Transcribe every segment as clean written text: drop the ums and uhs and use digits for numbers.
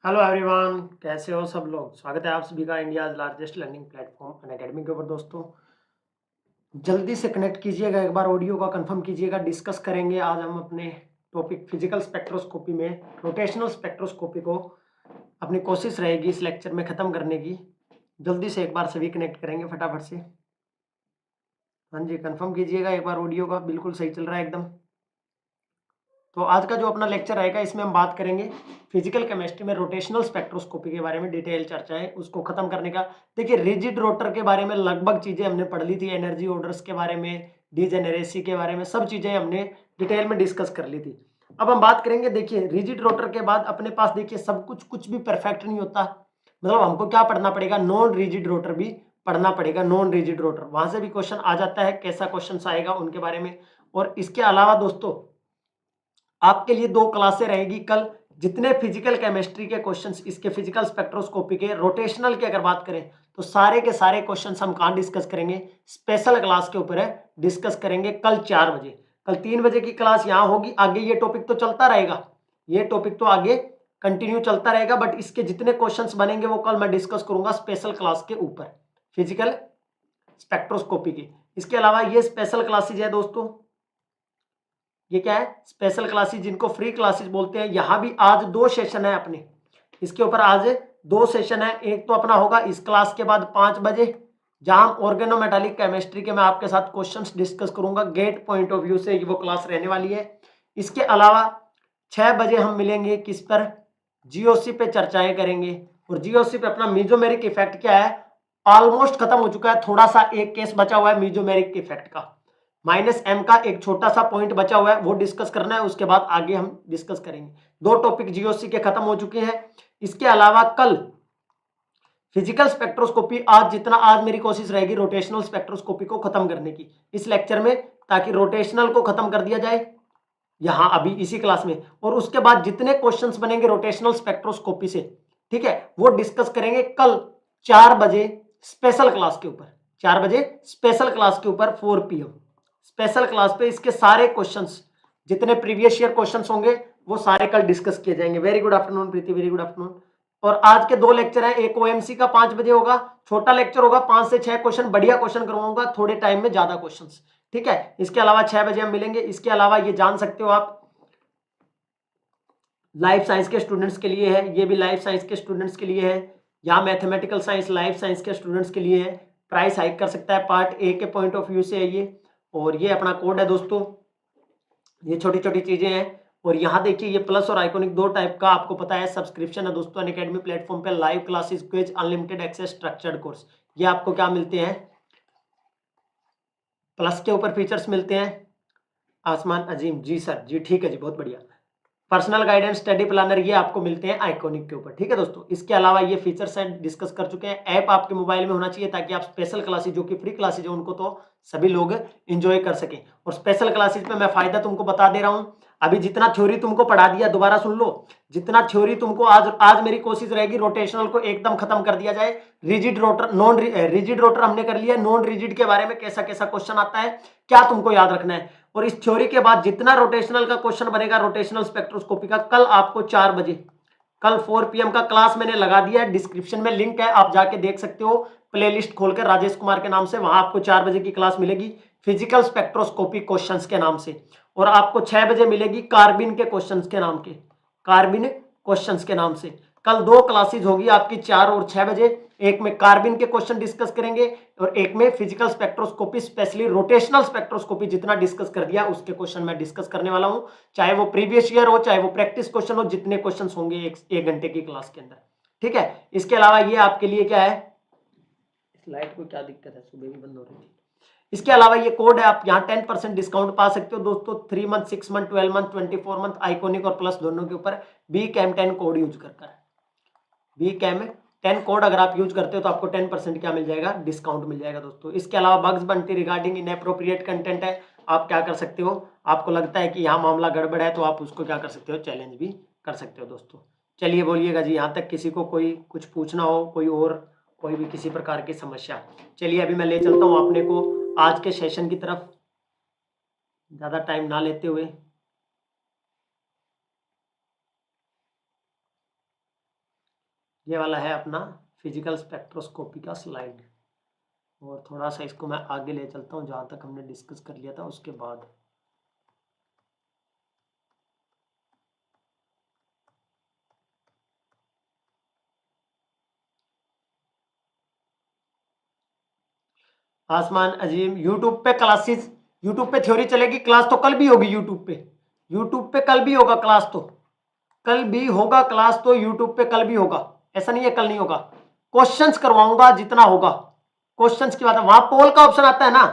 Hello everyone, कैसे हो सब लोग। स्वागत है आप सभी का India largest learning platform Unacademy के ऊपर। दोस्तों जल्दी से कनेक्ट कीजिएगा, एक बार ऑडियो का कंफर्म कीजिएगा। डिस्कस करेंगे आज हम अपने टॉपिक फिजिकल स्पेक्ट्रोस्कोपी में रोटेशनल स्पेक्ट्रोस्कोपी को। अपनी कोशिश रहेगी इस लेक्चर में ख़त्म करने की। जल्दी से एक बार सभी कनेक्ट करेंगे फटाफट से। हाँ जी, कंफर्म कीजिएगा एक बार ऑडियो का, बिल्कुल सही चल रहा है एकदम। तो आज का जो अपना लेक्चर रहेगा इसमें हम बात करेंगे फिजिकल केमिस्ट्री में रोटेशनल स्पेक्ट्रोस्कोपी के बारे में। डिटेल चर्चा है उसको खत्म करने का। देखिए, रिजिड रोटर के बारे में लगभग चीजें हमने पढ़ ली थी, एनर्जी ऑर्डर्स के बारे में, डिजेनेरेसी के बारे में, सब चीजें हमने डिटेल में डिस्कस कर ली थी। अब हम बात करेंगे, देखिए रिजिड रोटर के बाद अपने पास देखिए सब कुछ भी परफेक्ट नहीं होता। मतलब हमको क्या पढ़ना पड़ेगा, नॉन रिजिड रोटर भी पढ़ना पड़ेगा। नॉन रिजिड रोटर वहां से भी क्वेश्चन आ जाता है, कैसा क्वेश्चन आएगा उनके बारे में। और इसके अलावा दोस्तों आपके लिए दो क्लासें रहेगी कल। जितने फिजिकल केमिस्ट्री के क्वेश्चंस, इसके फिजिकल स्पेक्ट्रोस्कोपी के रोटेशनल की अगर बात करें तो सारे के सारे क्वेश्चंस हम कहां डिस्कस करेंगे, स्पेशल क्लास के ऊपर है, डिस्कस करेंगे कल 4 बजे। कल 3 बजे की क्लास यहां होगी। आगे ये टॉपिक तो चलता रहेगा, ये टॉपिक तो आगे कंटिन्यू चलता रहेगा, बट इसके जितने क्वेश्चंस बनेंगे वो कल मैं डिस्कस करूंगा स्पेशल क्लास के ऊपर, फिजिकल स्पेक्ट्रोस्कोपी की। इसके अलावा ये स्पेशल क्लासेज है दोस्तों, ये क्या है, स्पेशल क्लासेस, जिनको फ्री क्लासेस बोलते हैं। यहां भी आज 2 सेशन है अपने, इसके ऊपर आज 2 सेशन है। एक तो अपना होगा इस क्लास के बाद 5 बजे, जहां ऑर्गेनोमेटालिक केमिस्ट्री के मैं आपके साथ क्वेश्चंस डिस्कस करूंगा गेट पॉइंट ऑफ व्यू से, वो क्लास रहने वाली है। इसके अलावा 6 बजे हम मिलेंगे किस पर, जीओसी पे चर्चाएं करेंगे। और जीओसी पे अपना मीजोमेरिक इफेक्ट क्या है, ऑलमोस्ट खत्म हो चुका है। थोड़ा सा एक केस बचा हुआ है मीजोमेरिक इफेक्ट का, -m का एक छोटा सा पॉइंट बचा हुआ है, वो डिस्कस करना है। उसके बाद आगे हम डिस्कस करेंगे। 2 टॉपिक जीओसी के खत्म हो चुके हैं। इसके अलावा कल फिजिकल स्पेक्ट्रोस्कोपी, आज मेरी कोशिश रहेगी रोटेशनल स्पेक्ट्रोस्कोपी को खत्म करने की इस लेक्चर में, ताकि रोटेशनल को खत्म कर दिया जाए यहां अभी इसी क्लास में। और उसके बाद जितने क्वेश्चंस बनेंगे रोटेशनल स्पेक्ट्रोस्कोपी से, ठीक है, वो डिस्कस करेंगे कल 4 बजे स्पेशल क्लास के ऊपर। 4 बजे स्पेशल क्लास के ऊपर 4 PM स्पेशल क्लास पे इसके सारे क्वेश्चंस, जितने प्रीवियस ईयर क्वेश्चंस होंगे वो सारे कल डिस्कस किए जाएंगे। वेरी गुड आफ्टरनून प्रीति, वेरी गुड आफ्टरनून। और आज के 2 लेक्चर हैं, एक ओएमसी का 5 बजे होगा, छोटा लेक्चर होगा, 5 से 6 क्वेश्चन, बढ़िया क्वेश्चन करवाऊंगा थोड़े टाइम में, ज्यादा क्वेश्चंस, ठीक है। इसके अलावा 6 बजे हम मिलेंगे। इसके अलावा ये जान सकते हो आप, लाइफ साइंस के स्टूडेंट्स के लिए है, ये भी लाइफ साइंस के स्टूडेंट्स के लिए है। यहाँ मैथमेटिकल साइंस लाइफ साइंस के स्टूडेंट्स के लिए है। प्राइस हाइक कर सकता है, पार्ट ए के पॉइंट ऑफ व्यू से है ये। और ये अपना कोड है दोस्तों, ये छोटी छोटी चीजें हैं। और यहाँ देखिए, ये प्लस और आइकॉनिक 2 टाइप का आपको पता है सब्सक्रिप्शन है दोस्तों अनअकैडमी प्लेटफॉर्म पे। Live classes, quiz, unlimited access, structured course, ये आपको क्या मिलते हैं, प्लस के ऊपर फीचर्स मिलते हैं। आसमान अजीम, जी सर, जी ठीक है जी, बहुत बढ़िया। पर्सनल गाइडेंस, स्टडी प्लानर, ये आपको मिलते हैं आइकॉनिक के ऊपर, ठीक है दोस्तों। इसके अलावा ये फीचर्स हैं, डिस्कस कर चुके हैं। ऐप आपके मोबाइल में होना चाहिए, ताकि आप स्पेशल क्लासेस जो कि फ्री क्लासेस है उनको तो सभी लोग एंजॉय कर सकें। और स्पेशल क्लासेस में मैं फायदा तुमको बता दे रहा हूं। अभी जितना थ्योरी तुमको पढ़ा दिया, दोबारा सुन लो, जितना थ्योरी तुमको आज आज मेरी कोशिश रहेगी रोटेशनल को एकदम खत्म कर दिया जाए। Rigid rotor, non rigid rotor हमने कर लिया, नॉन रिजिड के बारे में कैसा कैसा क्वेश्चन आता है, क्या तुमको याद रखना है। और इस थ्योरी के बाद जितना रोटेशनल का क्वेश्चन बनेगा, रोटेशनल स्पेक्ट्रोस्कोपी का, कल आपको 4 बजे, कल 4 PM का क्लास मैंने लगा दिया है, डिस्क्रिप्शन में लिंक है, आप जाके देख सकते हो, प्लेलिस्ट खोलकर राजेश कुमार के नाम से, वहां आपको 4 बजे की क्लास मिलेगी फिजिकल स्पेक्ट्रोस्कोपी क्वेश्चंस के नाम से। और आपको 6 बजे मिलेगी कार्बिन के क्वेश्चंस के नाम के, कार्बिन क्वेश्चंस के नाम से। कल 2 क्लासेज होगी आपकी, 4 और 6 बजे। एक में कार्बिन के क्वेश्चन डिस्कस करेंगे, और एक में physical spectroscopy, specially rotational spectroscopy जितना डिस्कस कर दिया उसके क्वेश्चन मैं डिस्कस करने वाला हूं, चाहे वो प्रीवियस ईयर हो, चाहे वो प्रैक्टिस क्वेश्चन हो, जितने क्वेश्चन होंगे एक घंटे की क्लास के अंदर, ठीक है। इसके अलावा ये आपके लिए क्या है, लाइट को क्या दिक्कत है, सुबह भी बंद हो रही थी। इसके अलावा ये कोड है, आप यहाँ 10% डिस्काउंट पा सकते हो दोस्तों, 3 month, 6 month, 12 month, 24 month, iconic और प्लस दोनों के ऊपर BCAM10 कोड यूज कर BCAM10 कोड अगर आप यूज करते हो तो आपको 10% क्या मिल जाएगा, डिस्काउंट मिल जाएगा दोस्तों। इसके अलावा बग्स बनती रिगार्डिंग इनएप्रोप्रिएट कंटेंट है, आप क्या कर सकते हो, आपको लगता है कि यहाँ मामला गड़बड़ है तो आप उसको क्या कर सकते हो, चैलेंज भी कर सकते हो दोस्तों। चलिए बोलिएगा जी, यहाँ तक किसी को कोई कुछ पूछना हो, कोई और कोई भी किसी प्रकार की समस्या। चलिए अभी मैं ले चलता हूँ अपने को आज के सेशन की तरफ, ज़्यादा टाइम ना लेते हुए। ये वाला है अपना फिजिकल स्पेक्ट्रोस्कोपी का स्लाइड। और थोड़ा सा इसको मैं आगे ले चलता हूँ जहाँ तक हमने डिस्कस कर लिया था उसके बाद। आसमान अजीम यूट्यूब पे क्लासेस, यूट्यूब पे थ्योरी चलेगी, क्लास तो कल भी होगी यूट्यूब पे। यूट्यूब पे कल भी होगा क्लास, तो कल भी होगा क्लास, तो यूट्यूब पे कल भी होगा, ऐसा नहीं है कल नहीं होगा। क्वेश्चंस करवाऊंगा जितना होगा, क्वेश्चंस की बात है। वहां पोल का ऑप्शन आता है ना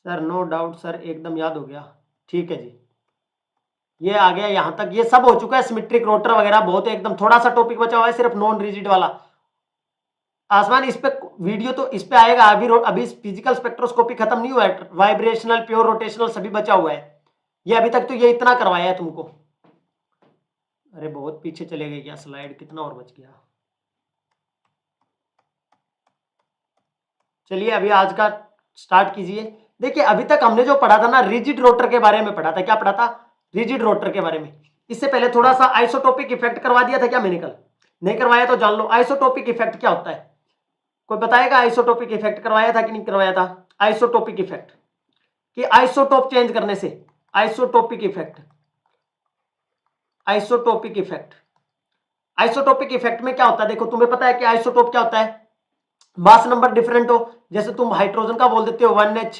सर? नो डाउट सर, एकदम याद हो गया। ठीक है जी, ये आ गया यहां तक, ये सब हो चुका है। सिमेट्रिक रोटर वगैरह बहुत है, एकदम थोड़ा सा टॉपिक बचा हुआ है सिर्फ नॉन रिजिड वाला। आसमान इस पे वीडियो तो इस पे आएगा, अभी फिजिकल स्पेक्ट्रोस्कोपी खत्म नहीं हुआ है, वाइब्रेशनल, प्योर रोटेशनल सभी बचा हुआ है। ये अभी तक तो ये इतना करवाया है तुमको। अरे बहुत पीछे चले गए क्या स्लाइड, कितना और बच गया। चलिए अभी आज का स्टार्ट कीजिए। देखिए अभी तक हमने जो पढ़ा था ना, रिजिड रोटर के बारे में पढ़ा था। क्या पढ़ा था? रिजिड रोटर के बारे में। इससे पहले थोड़ा सा आइसोटोपिक इफेक्ट करवा दिया था क्या मैंने कल? नहीं करवाया तो जान लो आइसोटोपिक इफेक्ट क्या होता है। कोई बताएगा आइसोटोपिक इफेक्ट करवाया था कि नहीं करवाया था? आइसोटोपिक इफेक्ट कि आइसोटोप चेंज करने से, isotopic effect, isotopic effect. Isotopic effect में क्या होता है? देखो तुम्हें पता है कि आइसोटोप क्या होता है? मास नंबर डिफरेंट हो, जैसे तुम हाइड्रोजन का बोल देते हो 1H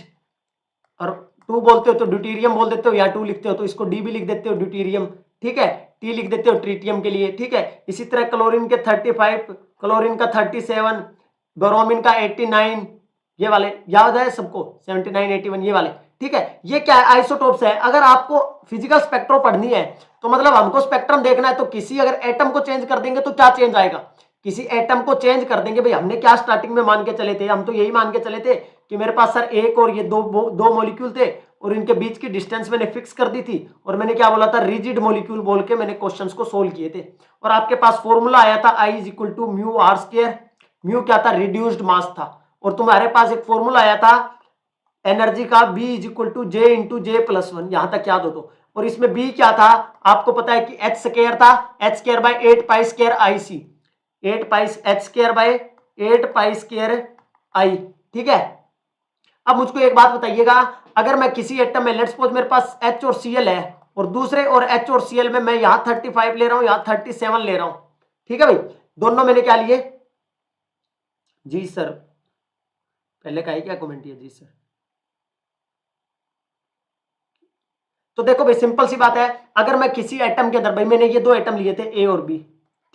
और 2 बोलते हो तो ड्यूटीरियम बोल देते हो, या 2 लिखते हो तो इसको डी भी लिख देते हो ड्यूटीरियम, ठीक है, टी लिख देते हो ट्रीटियम के लिए, ठीक है। इसी तरह क्लोरीन के 35, क्लोरीन का 37, ब्रोमीन का 89, ये वाले याद है सबको, 79, 81 ये वाले, ठीक है। ये क्या है? आइसोटोप्स है। अगर आपको फिजिकल स्पेक्ट्रो पढ़नी है तो मतलब हमको स्पेक्ट्रम देखना है, तो किसी अगर एटम को चेंज कर देंगे तो क्या चेंज आएगा? किसी एटम को चेंज कर देंगे। भाई हमने क्या स्टार्टिंग में मान के चले थे? हम तो यही मान के चले थे कि मेरे पास सर एक और ये दो मॉलिक्यूल थे और इनके बीच की डिस्टेंस मैंने फिक्स कर दी थी, और मैंने क्या बोला था? रिजिड मॉलिक्यूल बोल के मैंने क्वेश्चंस को सोल्व किए थे। और आपके पास फॉर्मूला आया था I is equal to mu are square. Mu क्या था? रिड्यूस्ड मास था। और तुम्हारे पास एक फॉर्मूला आया था एनर्जी का, B is equal to j into J plus 1, यहां तक याद हो तो। और इसमें B क्या था? आपको पता है कि एच स्क्वायर था, H square by 8 pi square I C, 8 pi H square by 8 pi square I, ठीक है। अब मुझको एक बात बताइएगा, अगर मैं किसी एटम में, लेट्स सपोज मेरे पास H और Cl है, और दूसरे और H और Cl में मैं यहां 35 ले रहा हूं, यहां 37 ले रहा हूं, ठीक है भाई, दोनों मैंने क्या लिए? जी सर, पहले का ही क्या कमेंट किया? जी सर। तो देखो भाई सिंपल सी बात है, अगर मैं किसी एटम के अंदर, भाई मैंने ये दो एटम लिए थे ए और बी,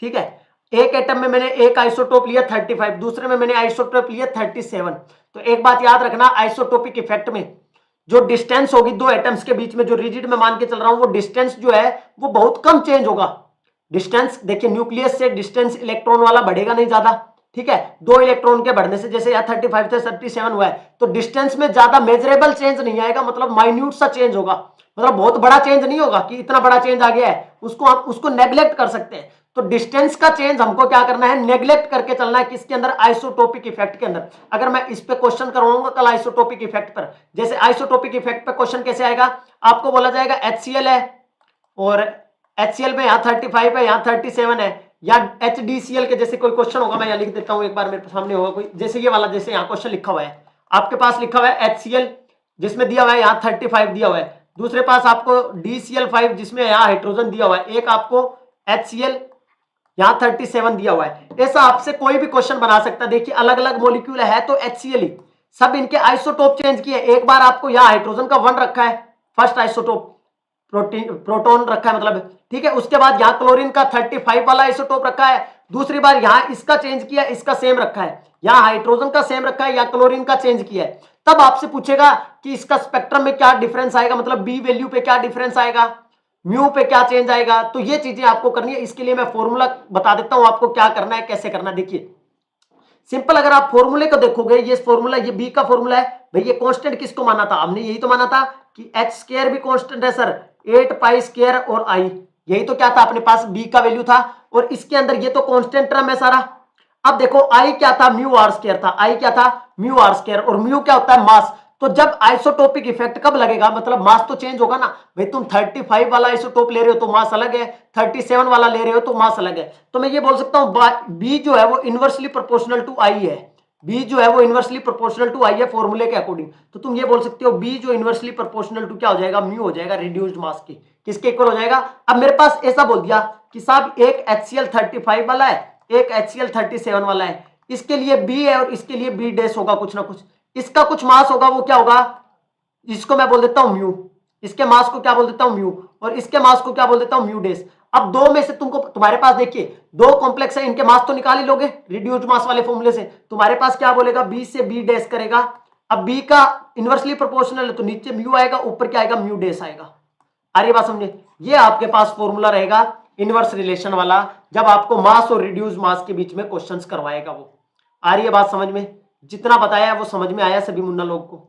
ठीक है। एक एटम में मैंने एक आइसोटोप लिया 35, दूसरे में मैंने आइसोटोप लिया 37। तो एक बात याद रखना, आइसोटोपिक इफेक्ट में जो डिस्टेंस होगी दो एटम्स के बीच में, जो रिजिड में मान के चल रहा हूं, वो डिस्टेंस जो है वो बहुत कम चेंज होगा। डिस्टेंस देखिए, न्यूक्लियस से डिस्टेंस इलेक्ट्रॉन वाला बढ़ेगा नहीं ज्यादा, ठीक है। 2 इलेक्ट्रॉन के बढ़ने से, जैसे यहाँ 35 से 37 हुआ है, तो डिस्टेंस में ज्यादा मेजरेबल चेंज नहीं आएगा, मतलब माइन्यूट सा चेंज होगा, मतलब बहुत बड़ा चेंज नहीं होगा कि इतना बड़ा चेंज आ गया है, उसको हम उसको नेग्लेक्ट कर सकते हैं। तो डिस्टेंस का चेंज हमको क्या करना है? नेग्लेक्ट करके चलना है। किसके अंदर? आइसोटोपिक इफेक्ट के अंदर। अगर मैं इस पे क्वेश्चन करवाऊंगा कल आइसोटोपिक इफेक्ट पर, जैसे आइसोटोपिक इफेक्ट पे क्वेश्चन कैसे आएगा? आपको बोला जाएगा HCl है, और HCl में यहाँ 35 है, यहाँ 37 है, या HDCl के जैसे कोई क्वेश्चन होगा, मैं यहाँ लिख देता हूँ एक बार, मेरे सामने होगा कोई, जैसे ये वाला, जैसे यहाँ क्वेश्चन लिखा हुआ है, आपके पास लिखा हुआ है HCl जिसमें दिया हुआ है यहाँ 35 दिया हुआ है, दूसरे पास आपको DCl5 जिसमें यहाँ हाइड्रोजन दिया हुआ है, एक आपको HCl यहाँ 37 दिया हुआ है। ऐसा आपसे कोई भी क्वेश्चन बना सकता है। देखिए अलग अलग मॉलिक्यूल है तो HCl ही, सब इनके आइसोटोप चेंज किए। एक बार आपको यहाँ हाइड्रोजन का 1 रखा है, फर्स्ट आइसोटोप, प्रोटॉन रखा है मतलब, ठीक है। उसके बाद यहाँ क्लोरीन का 35 वाला आइसोटोप रखा है, दूसरी बार यहाँ इसका चेंज किया, इसका सेम रखा है, यहाँ हाइड्रोजन का सेम रखा है, यहाँ क्लोरीन का चेंज किया है। तब आपसे पूछेगा कि इसका स्पेक्ट्रम में क्या डिफरेंस आएगा, मतलब बी वैल्यू पे क्या डिफरेंस आएगा, म्यू पे क्या चेंज आएगा। तो ये चीजें आपको करनी है। इसके लिए मैं फॉर्मूला बता देता हूं आपको क्या करना है, कैसे करना है। देखिए सिंपल, अगर आप फॉर्मूले को देखोगे, ये फॉर्मूला, ये बी का फॉर्मूला है भाई। ये कांस्टेंट किसको माना था? हमने यही तो माना था कि एच स्क्वायर भी कांस्टेंट है सर, 8 पाई स्क्वायर और आई, यही तो क्या था अपने पास, बी का वैल्यू था। और इसके अंदर ये तो कांस्टेंट टर्म है सारा। अब देखो आई क्या था? म्यू आर स्क्वायर था। आई क्या था? Mu are square. और म्यू क्या होता है? मास। तो जब आइसोटोपिक इफेक्ट कब लगेगा, मतलब मास तो चेंज होगा ना भाई। तुम 35 वाला आइसोटोप ले रहे हो तो मास अलग है, 37 वाला ले रहे हो तो मास अलग है। तो मैं ये बोल सकता हूं बी जो है वो इनवर्सली प्रोपोर्शनल टू आई है, बी जो है वो इनवर्सली प्रोपोर्शनल टू आई है फॉर्मूले के अकॉर्डिंग। तो तुम ये बोल सकते हो बी जो इनवर्सली प्रोपोर्शनल टू क्या हो जाएगा, म्यू हो जाएगा, रिड्यूस्ड मास की, किसके इक्वल हो जाएगा। अब मेरे पास ऐसा बोल दिया कि साहब एक HCl 35 वाला है, एक HCl 37 वाला है, इसके लिए बी है और इसके लिए बी डैश होगा कुछ ना कुछ, इसका कुछ मास होगा, वो क्या होगा, इसको मैं बोल देता हूं म्यू, इसके मास को क्या बोल देता हूं म्यू, और इसके मास को क्या बोल देता हूं म्यू डैश। अब दो में से तुमको, तुम्हारे पास देखिए दो कॉम्प्लेक्स है, इनके मास तो निकाल ही लोगे रिड्यूस्ड मास वाले फॉर्मूले से। तुम्हारे पास क्या बोलेगा, बी से बी डैश करेगा। अब बी का इनवर्सली प्रोपोर्शनल है तो नीचे म्यू आएगा, ऊपर क्या आएगा, म्यू डैश आएगा। आ रही बात समझे। ये आपके पास फॉर्मूला रहेगा इनवर्स रिलेशन वाला, जब आपको मास और रिड्यूस मास के बीच में क्वेश्चंस करवाएगा वो। आ रही है बात समझ में, जितना बताया वो समझ में आया सभी मुन्ना लोग को।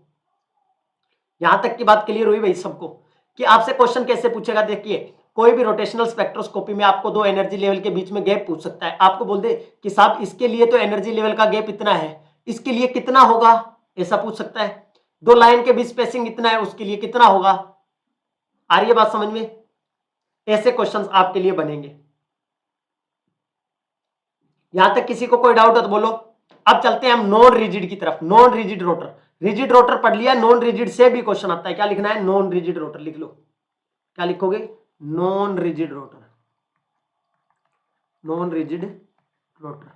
यहां तक की बात क्लियर हुई भाई सबको कि आपसे क्वेश्चन कैसे पूछेगा। देखिए कोई भी रोटेशनल स्पेक्ट्रोस्कोपी में आपको दो एनर्जी लेवल के बीच में गैप पूछ सकता है। आपको बोल दे कि साहब इसके लिए तो एनर्जी लेवल का गैप इतना है, इसके लिए कितना होगा, ऐसा पूछ सकता है। दो लाइन के बीच स्पेसिंग इतना है, उसके लिए कितना होगा। आ रही है बात समझ में। ऐसे क्वेश्चंस आपके लिए बनेंगे। यहां तक किसी को कोई डाउट है तो बोलो। अब चलते हैं हम नॉन रिजिड की तरफ। Non rigid rotor, rigid rotor पढ़ लिया, नॉन रिजिड से भी क्वेश्चन आता है। क्या लिखना है, नॉन रिजिड रोटर लिख लो। क्या लिखोगे, non rigid rotor. Non rigid rotor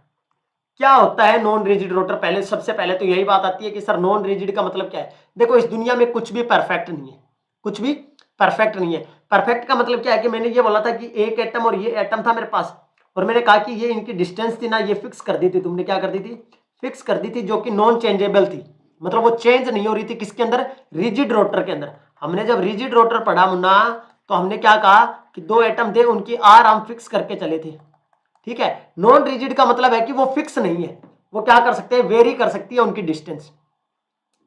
क्या होता है, नॉन रिजिड रोटर। पहले सबसे पहले तो यही बात आती है कि सर नॉन रिजिड का मतलब क्या है। देखो इस दुनिया में कुछ भी परफेक्ट नहीं है, कुछ भी परफेक्ट नहीं है। परफेक्ट का मतलब क्या है कि मैंने ये बोला था कि एक एटम और ये एटम था मेरे पास, और मैंने कहा कि ये इनकी डिस्टेंस थी ना, ये फिक्स कर दी थी। तुमने क्या कर दी थी, फिक्स कर दी थी, जो कि नॉन चेंजेबल थी, मतलब वो चेंज नहीं हो रही थी। किसके अंदर, रिजिड रोटर के अंदर। हमने जब रिजिड रोटर पढ़ा मुन्ना, तो हमने क्या कहा कि दो एटम थे, उनकी आर हम फिक्स करके चले थे। ठीक है, नॉन रिजिड का मतलब है कि वो फिक्स नहीं है, वो क्या कर सकते हैं, वेरी कर सकती है उनकी डिस्टेंस।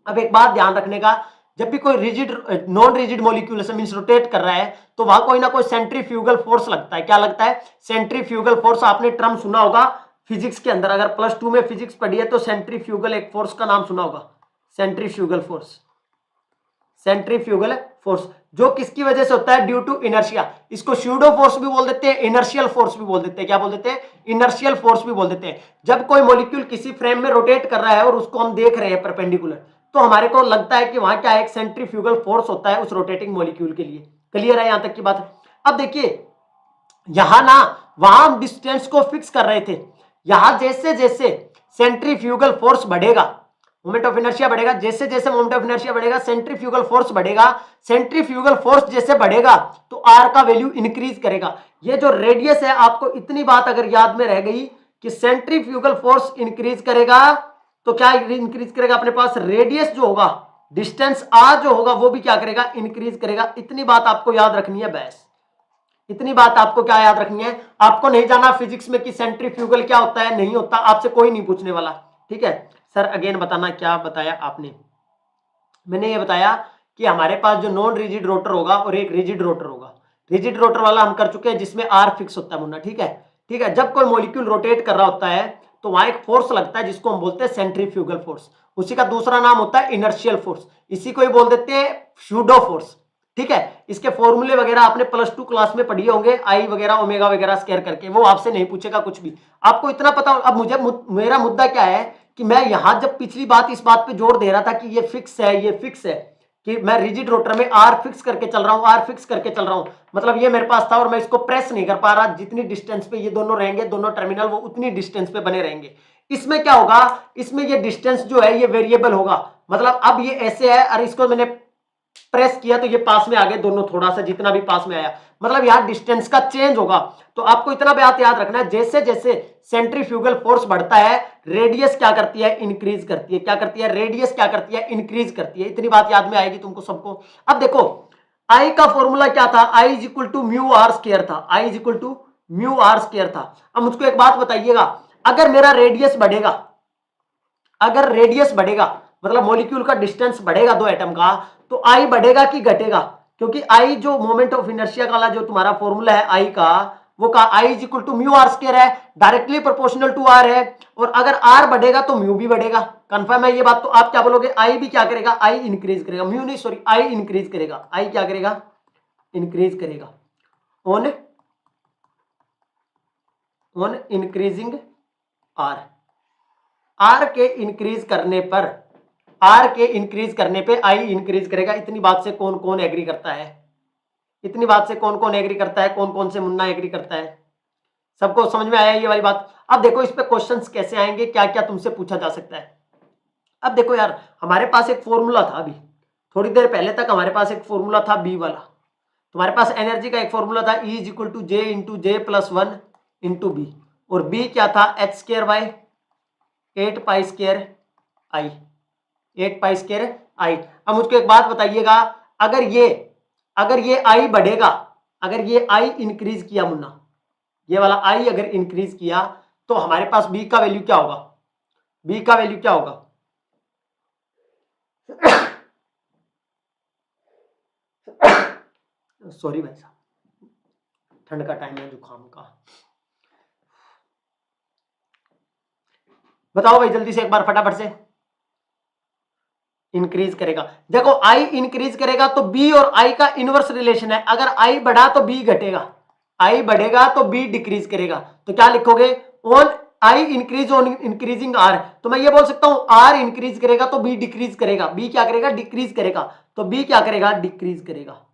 अब एक बात ध्यान रखने का, जब भी कोई rigid non rigid molecule means rotate कर रहा है तो वहां कोई ना कोई सेंट्रीफ्यूगल फोर्स लगता है। क्या लगता है, सेंट्रीफ्यूगल फोर्स। आपने टर्म सुना होगा फिजिक्स के अंदर, अगर +2 में फिजिक्स पढ़ी है तो सेंट्रीफ्यूगल एक फोर्स का नाम सुना होगा, सेंट्रीफ्यूगल फोर्स। सेंट्रीफ्यूगल फोर्स जो किसकी वजह से होता है, ड्यू टू इनर्शिया। इसको स्यूडो फोर्स भी बोल देते हैं, इनर्शियल फोर्स भी बोल देते हैं। क्या बोल देते हैं, इनर्शियल फोर्स भी बोल देते हैं। जब कोई मॉलिक्यूल किसी फ्रेम में रोटेट कर रहा है और उसको हम देख रहे हैं परपेंडिकुलर, तो हमारे को लगता है कि वहां क्या है, एक सेंट्रीफ्यूगल फोर्स होता है उस रोटेटिंग मॉलिक्यूल के लिए। क्लियर है यहां तक की बात। अब देखिए यहां ना, वहां हम डिस्टेंस को फिक्स कर रहे थे, यहां जैसे जैसे सेंट्रीफ्यूगल फोर्स बढ़ेगा, मोमेंट ऑफ इनर्शिया बढ़ेगा, जैसे जैसे मोमेंट ऑफ इनर्शिया बढ़ेगा सेंट्रीफ्यूगल फोर्स बढ़ेगा। सेंट्रीफ्यूगल फोर्स जैसे बढ़ेगा तो आर का वैल्यू इंक्रीज करेगा। ये जो रेडियस है, आपको इतनी बात अगर याद में रह गई कि सेंट्रीफ्यूगल फोर्स इंक्रीज करेगा तो क्या इंक्रीज करेगा, अपने पास रेडियस जो होगा, डिस्टेंस आर जो होगा वो भी क्या करेगा, इंक्रीज करेगा। इतनी बात आपको याद रखनी है बस। इतनी बात आपको क्या याद रखनी है, आपको नहीं जाना फिजिक्स में कि सेंट्रीफ्यूगल क्या होता है, नहीं होता, आपसे कोई नहीं पूछने वाला। ठीक है सर, अगेन बताना क्या बताया आपने। मैंने ये बताया कि हमारे पास जो नॉन रिजिड रोटर होगा और एक रिजिड रोटर होगा। रिजिड रोटर वाला हम कर चुके हैं जिसमें आर फिक्स होता है मुन्ना। ठीक है, ठीक है। जब कोई मॉलिक्यूल रोटेट कर रहा होता है तो वहां एक फोर्स लगता है जिसको हम बोलते हैं सेंट्रीफ्यूगल फोर्स। उसी का दूसरा नाम होता है इनर्शियल फोर्स, इसी को ही बोल देते हैं स्यूडो फोर्स। ठीक है, इसके फॉर्मूले वगैरह आपने +2 क्लास में पढ़ी होंगे, आई वगैरह ओमेगा वगैरह स्क्वायर करके, वो आपसे नहीं पूछेगा कुछ भी, आपको इतना पता। अब मुझे मेरा मुद्दा क्या है कि मैं यहां जब पिछली बात इस बात पे जोर दे रहा था कि ये फिक्स है, ये फिक्स है, कि मैं रिजिड रोटर में आर फिक्स करके चल रहा हूं, आर फिक्स करके चल रहा हूं, मतलब ये मेरे पास था और मैं इसको प्रेस नहीं कर पा रहा। जितनी डिस्टेंस पे ये दोनों रहेंगे, दोनों टर्मिनल, वो उतनी डिस्टेंस पे बने रहेंगे। इसमें क्या होगा, इसमें ये डिस्टेंस जो है ये वेरिएबल होगा। मतलब अब ये ऐसे है और इसको मैंने प्रेस किया तो ये पास में आ गए दोनों, थोड़ा सा जितना भी पास में आया, मतलब यहां डिस्टेंस का चेंज होगा। तो आपको इतना बात याद रखना है, जैसे जैसे सेंट्रीफ्यूगल फोर्स बढ़ता है, रेडियस क्या करती है, इंक्रीज करती है। क्या करती है, रेडियस क्या करती है, इंक्रीज करती है। इतनी बात याद में आएगी तुमको सबको। अब देखो आई का फॉर्मूला क्या था, I is equal to mu are square था, I is equal to mu are square था। अब मुझको एक बात बताइएगा, अगर मेरा रेडियस बढ़ेगा, अगर रेडियस बढ़ेगा मतलब मॉलिक्यूल का डिस्टेंस बढ़ेगा दो एटम का, तो आई बढ़ेगा कि घटेगा, क्योंकि आई जो मोमेंट ऑफ इनर्शिया वाला जो तुम्हारा फॉर्मूला है आई का, वो कहा I is equal to mu are square है, डायरेक्टली प्रोपोर्शनल टू आर है, और अगर आर बढ़ेगा तो म्यू भी बढ़ेगा। कंफर्म है ये बात? तो आप क्या बोलोगे, आई भी क्या करेगा, आई इंक्रीज करेगा, म्यू नहीं सॉरी आई इंक्रीज करेगा, आई क्या करेगा, इंक्रीज करेगा ऑन इंक्रीजिंग आर। आर के इंक्रीज करने पर, आर के इंक्रीज करने पे आई इंक्रीज करेगा। इतनी बात से कौन कौन एग्री करता है, इतनी बात से कौन कौन एग्री करता है, कौन कौन से मुन्ना एग्री करता है? सबको समझ में आया ये वाली बात? अब देखो इस पे क्वेश्चंस कैसे आएंगे, क्या क्या तुमसे पूछा जा सकता है। अब देखो यार, हमारे पास एक फॉर्मूला था, अभी थोड़ी देर पहले तक हमारे पास एक फॉर्मूला था बी वाला। तुम्हारे पास एनर्जी का एक फॉर्मूला था, E is equal to j into J plus one into B, और बी क्या था, h square by 8 pi square I, 8 pi square I. अब मुझको एक बात बताइएगा, अगर ये आई बढ़ेगा, अगर ये आई इंक्रीज किया मुन्ना, ये वाला आई अगर इंक्रीज किया, तो हमारे पास बी का वैल्यू क्या होगा, बी का वैल्यू क्या होगा? सॉरी भाई साहब, ठंड का टाइम है, जुकाम का। बताओ भाई जल्दी से एक बार फटाफट से। इंक्रीज करेगा, देखो आई इंक्रीज करेगा तो बी और आई का इनवर्स रिलेशन है, अगर आई बढ़ा तो बी घटेगा, आई बढ़ेगा तो बी डिक्रीज करेगा। तो क्या लिखोगे, on I increase on increasing r. तो मैं ये बोल सकता हूं आर इंक्रीज करेगा तो बी डिक्रीज करेगा, बी क्या करेगा, डिक्रीज करेगा, तो बी क्या करेगा, डिक्रीज करेगा।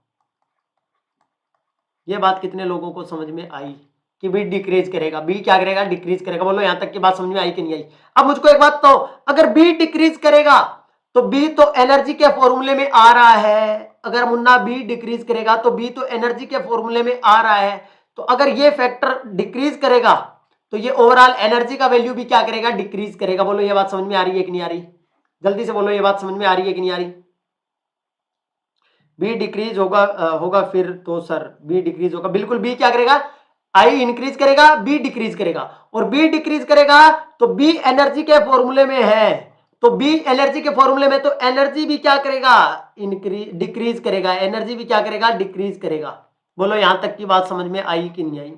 ये बात कितने लोगों को समझ में आई कि बी डिक्रीज करेगा, बी क्या करेगा, डिक्रीज करेगा? बोलो यहां तक की बात समझ में आई कि नहीं आई? अब मुझको एक बात तो, अगर बी डिक्रीज करेगा तो बी तो एनर्जी के फॉर्मूले में आ रहा है, अगर मुन्ना बी डिक्रीज करेगा तो बी तो एनर्जी के फॉर्मूले में आ रहा है, तो अगर ये फैक्टर डिक्रीज करेगा तो ये ओवरऑल एनर्जी का वैल्यू भी क्या करेगा, डिक्रीज करेगा। बोलो ये बात समझ में आ रही है कि नहीं आ रही? जल्दी से बोलो ये बात समझ में आ रही है कि नहीं आ रही? बी डिक्रीज होगा होगा फिर तो सर बी डिक्रीज होगा, बिल्कुल बी क्या करेगा, आई इंक्रीज करेगा, बी डिक्रीज करेगा, और बी डिक्रीज करेगा तो बी एनर्जी के फॉर्मूले में है, तो बी एनर्जी के फॉर्मूले में, तो एनर्जी भी क्या करेगा, इंक्रीज डिक्रीज करेगा, एनर्जी भी क्या करेगा, डिक्रीज करेगा। बोलो यहां तक की बात समझ में आई कि नहीं आई?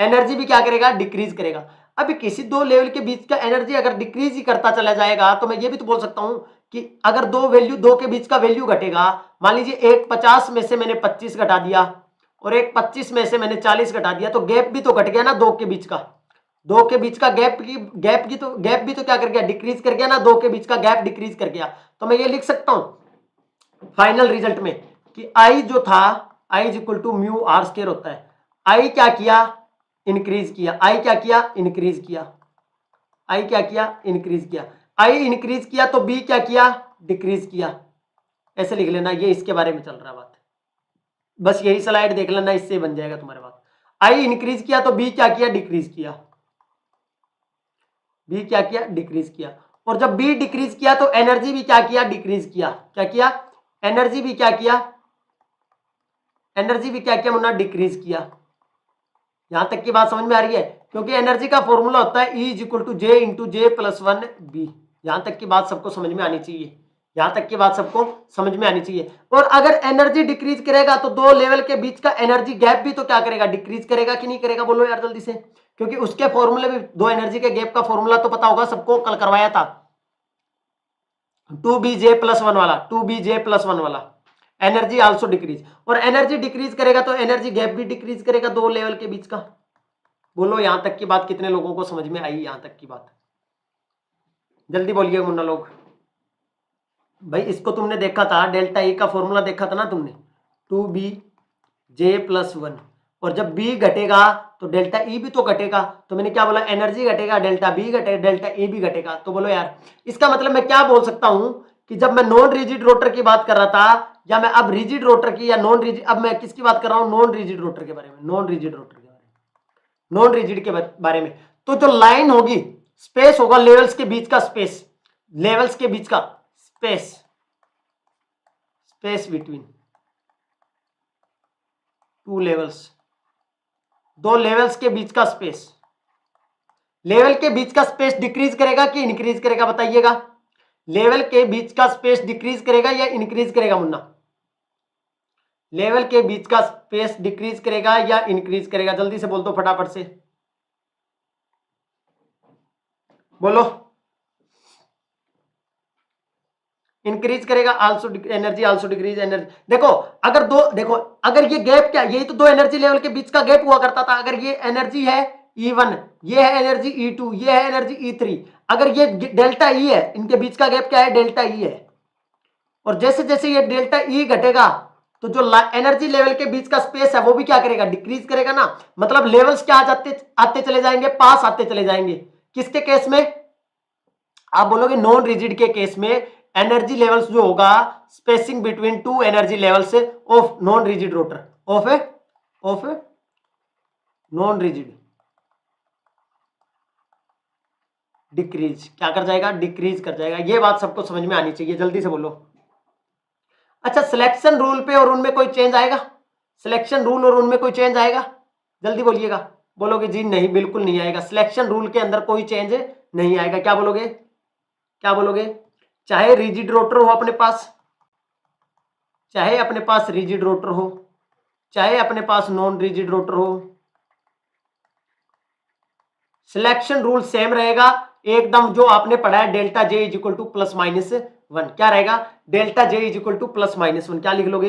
एनर्जी भी क्या करेगा, डिक्रीज करेगा। अभी किसी दो लेवल के बीच का एनर्जी अगर डिक्रीज ही करता चला जाएगा, तो मैं ये भी तो बोल सकता हूं कि अगर दो के बीच का वैल्यू घटेगा, मान लीजिए एक 50 में से मैंने 25 घटा दिया और एक 25 में से मैंने 40 घटा दिया, तो गैप भी तो घट गया ना दो के बीच का, दो के बीच का गैप भी तो क्या कर गया, डिक्रीज कर गया ना, दो के बीच का गैप डिक्रीज कर गया। तो मैं ये लिख सकता हूं फाइनल रिजल्ट में कि आई जो था, I is equal to mu are square होता है। आई क्या किया, इंक्रीज किया, आई क्या किया, इंक्रीज किया, आई क्या किया, इंक्रीज किया, आई इंक्रीज किया तो बी क्या किया, डिक्रीज किया। ऐसे लिख लेना, ये इसके बारे में चल रहा बात, बस यही स्लाइड देख लेना, इससे बन जाएगा तुम्हारे बात। आई इंक्रीज किया तो बी क्या किया, डिक्रीज किया, बी क्या किया, डिक्रीज किया, और जब बी डिक्रीज किया तो एनर्जी भी क्या किया, डिक्रीज किया, क्या किया, एनर्जी भी क्या किया, एनर्जी भी क्या किया मुन्ना, डिक्रीज किया। यहां तक की बात समझ में आ रही है? क्योंकि एनर्जी का फॉर्मूला होता है E is equal to j into J plus one B. यहां तक की बात सबको समझ में आनी चाहिए, यहां तक की बात सबको समझ में आनी चाहिए। और अगर एनर्जी डिक्रीज करेगा तो दो लेवल के बीच का एनर्जी गैप भी तो क्या करेगा, डिक्रीज करेगा कि नहीं करेगा? बोलो यार जल्दी से, क्योंकि उसके फॉर्मूले में दो एनर्जी के गैप का फॉर्मूला तो पता होगा सबको, कल करवाया था, 2bj+1 वाला, 2bj+1 वाला, एनर्जी आल्सो डिक्रीज। और एनर्जी डिक्रीज करेगा तो एनर्जी गैप भी डिक्रीज करेगा दो लेवल के बीच का। बोलो यहां तक की बात कितने लोगों को समझ में आई? यहां तक की बात जल्दी बोलिए मुन्ना लोग। भाई इसको तुमने देखा था, डेल्टा ई का फॉर्मूला देखा था ना तुमने, 2bj+1, और जब बी घटेगा तो डेल्टा ई भी तो घटेगा। तो मैंने क्या बोला, एनर्जी घटेगा, डेल्टा बी घटेगा, डेल्टा ए भी घटेगा। तो बोलो यार इसका मतलब मैं क्या बोल सकता हूं कि जब मैं नॉन रिजिड रोटर की बात कर रहा था, या मैं अब रिजिड रोटर की या नॉन रिजिड, अब मैं किसकी बात कर रहा हूं, नॉन रिजिड रोटर के बारे में, नॉन रिजिड रोटर के बारे में, नॉन रिजिड के बारे में। तो जो लाइन होगी, स्पेस होगा लेवल्स के बीच का, स्पेस, लेवल्स के बीच का space, space between two levels, दो लेवल्स के बीच का स्पेस, लेवल के बीच का स्पेस डिक्रीज करेगा कि इंक्रीज करेगा, बताइएगा? लेवल के बीच का स्पेस डिक्रीज करेगा या इंक्रीज करेगा मुन्ना? लेवल के बीच का स्पेस डिक्रीज करेगा या इंक्रीज करेगा? जल्दी से बोल दो फटाफट से, बोलो। इंक्रीज करेगा, also energy also decrease energy. देखो अगर देखो अगर ये गैप क्या, यही तो दो एनर्जी लेवल के बीच का गैप हुआ करता था। अगर ये एनर्जी है E1, ये है एनर्जी E2, ये है एनर्जी E3, अगर ये डेल्टा E है, इनके बीच का गैप क्या है? डेल्टा E है। और जैसे जैसे ये डेल्टा E घटेगा तो जो एनर्जी लेवल के बीच का स्पेस है वो भी क्या करेगा? डिक्रीज करेगा ना। मतलब लेवल्स क्या आते चले जाएंगे? पास आते चले जाएंगे। किसके केस में? आप बोलोगे नॉन रिजिड के केस में एनर्जी लेवल्स जो होगा, spacing between two energy levels of non rigid rotor, of non rigid, decrease क्या कर जाएगा? डिक्रीज कर जाएगा। ये बात सबको समझ में आनी चाहिए, जल्दी से बोलो। अच्छा, सिलेक्शन रूल पे और उनमें कोई चेंज आएगा? सिलेक्शन रूल और उनमें कोई चेंज आएगा? जल्दी बोलिएगा। बोलोगे जी नहीं, बिल्कुल नहीं आएगा। सिलेक्शन रूल के अंदर कोई चेंज नहीं आएगा। क्या बोलोगे? क्या बोलोगे? चाहे रिजिड रोटर हो अपने पास, चाहे अपने पास रिजिड रोटर हो, चाहे अपने पास नॉन रिजिड रोटर हो, सिलेक्शन रूल सेम रहेगा एकदम। जो आपने पढ़ा है delta J is equal two plus minus one, क्या रहेगा? Delta J is equal two plus minus one. क्या लिख लोगे?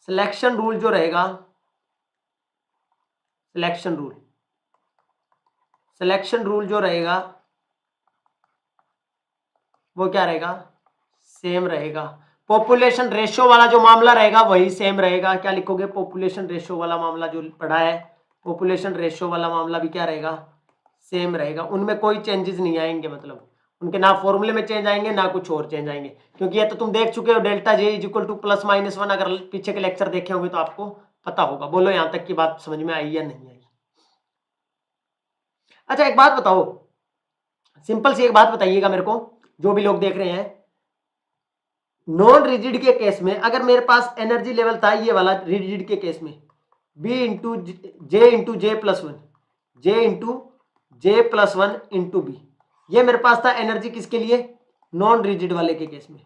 सिलेक्शन रूल जो रहेगा, सिलेक्शन रूल जो रहेगा वो क्या रहेगा? सेम रहेगा। पॉपुलेशन रेशियो वाला जो मामला रहेगा वही सेम रहेगा। क्या लिखोगे? पॉपुलेशन रेशियो वाला मामला जो पढ़ा है, पॉपुलेशन रेशियो वाला मामला भी क्या रहेगा? सेम रहेगा। उनमें कोई चेंजेस नहीं आएंगे। मतलब उनके ना फॉर्मूले में चेंज आएंगे ना कुछ और चेंज आएंगे, क्योंकि ये तो तुम देख चुके हो delta J is equal two plus minus one. अगर पीछे के लेक्चर देखे होंगे तो आपको पता होगा। बोलो यहां तक की बात समझ में आई या नहीं आई? अच्छा एक बात बताओ, सिंपल सी एक बात बताइएगा मेरे को, जो भी लोग देख रहे हैं। नॉन रिजिड के केस में अगर मेरे पास एनर्जी लेवल था ये वाला, रिजिड के केस में बी इंटू जे प्लस वन, जे प्लस वन इंटू बी, ये मेरे पास था एनर्जी किसके लिए? नॉन रिजिड वाले के केस में।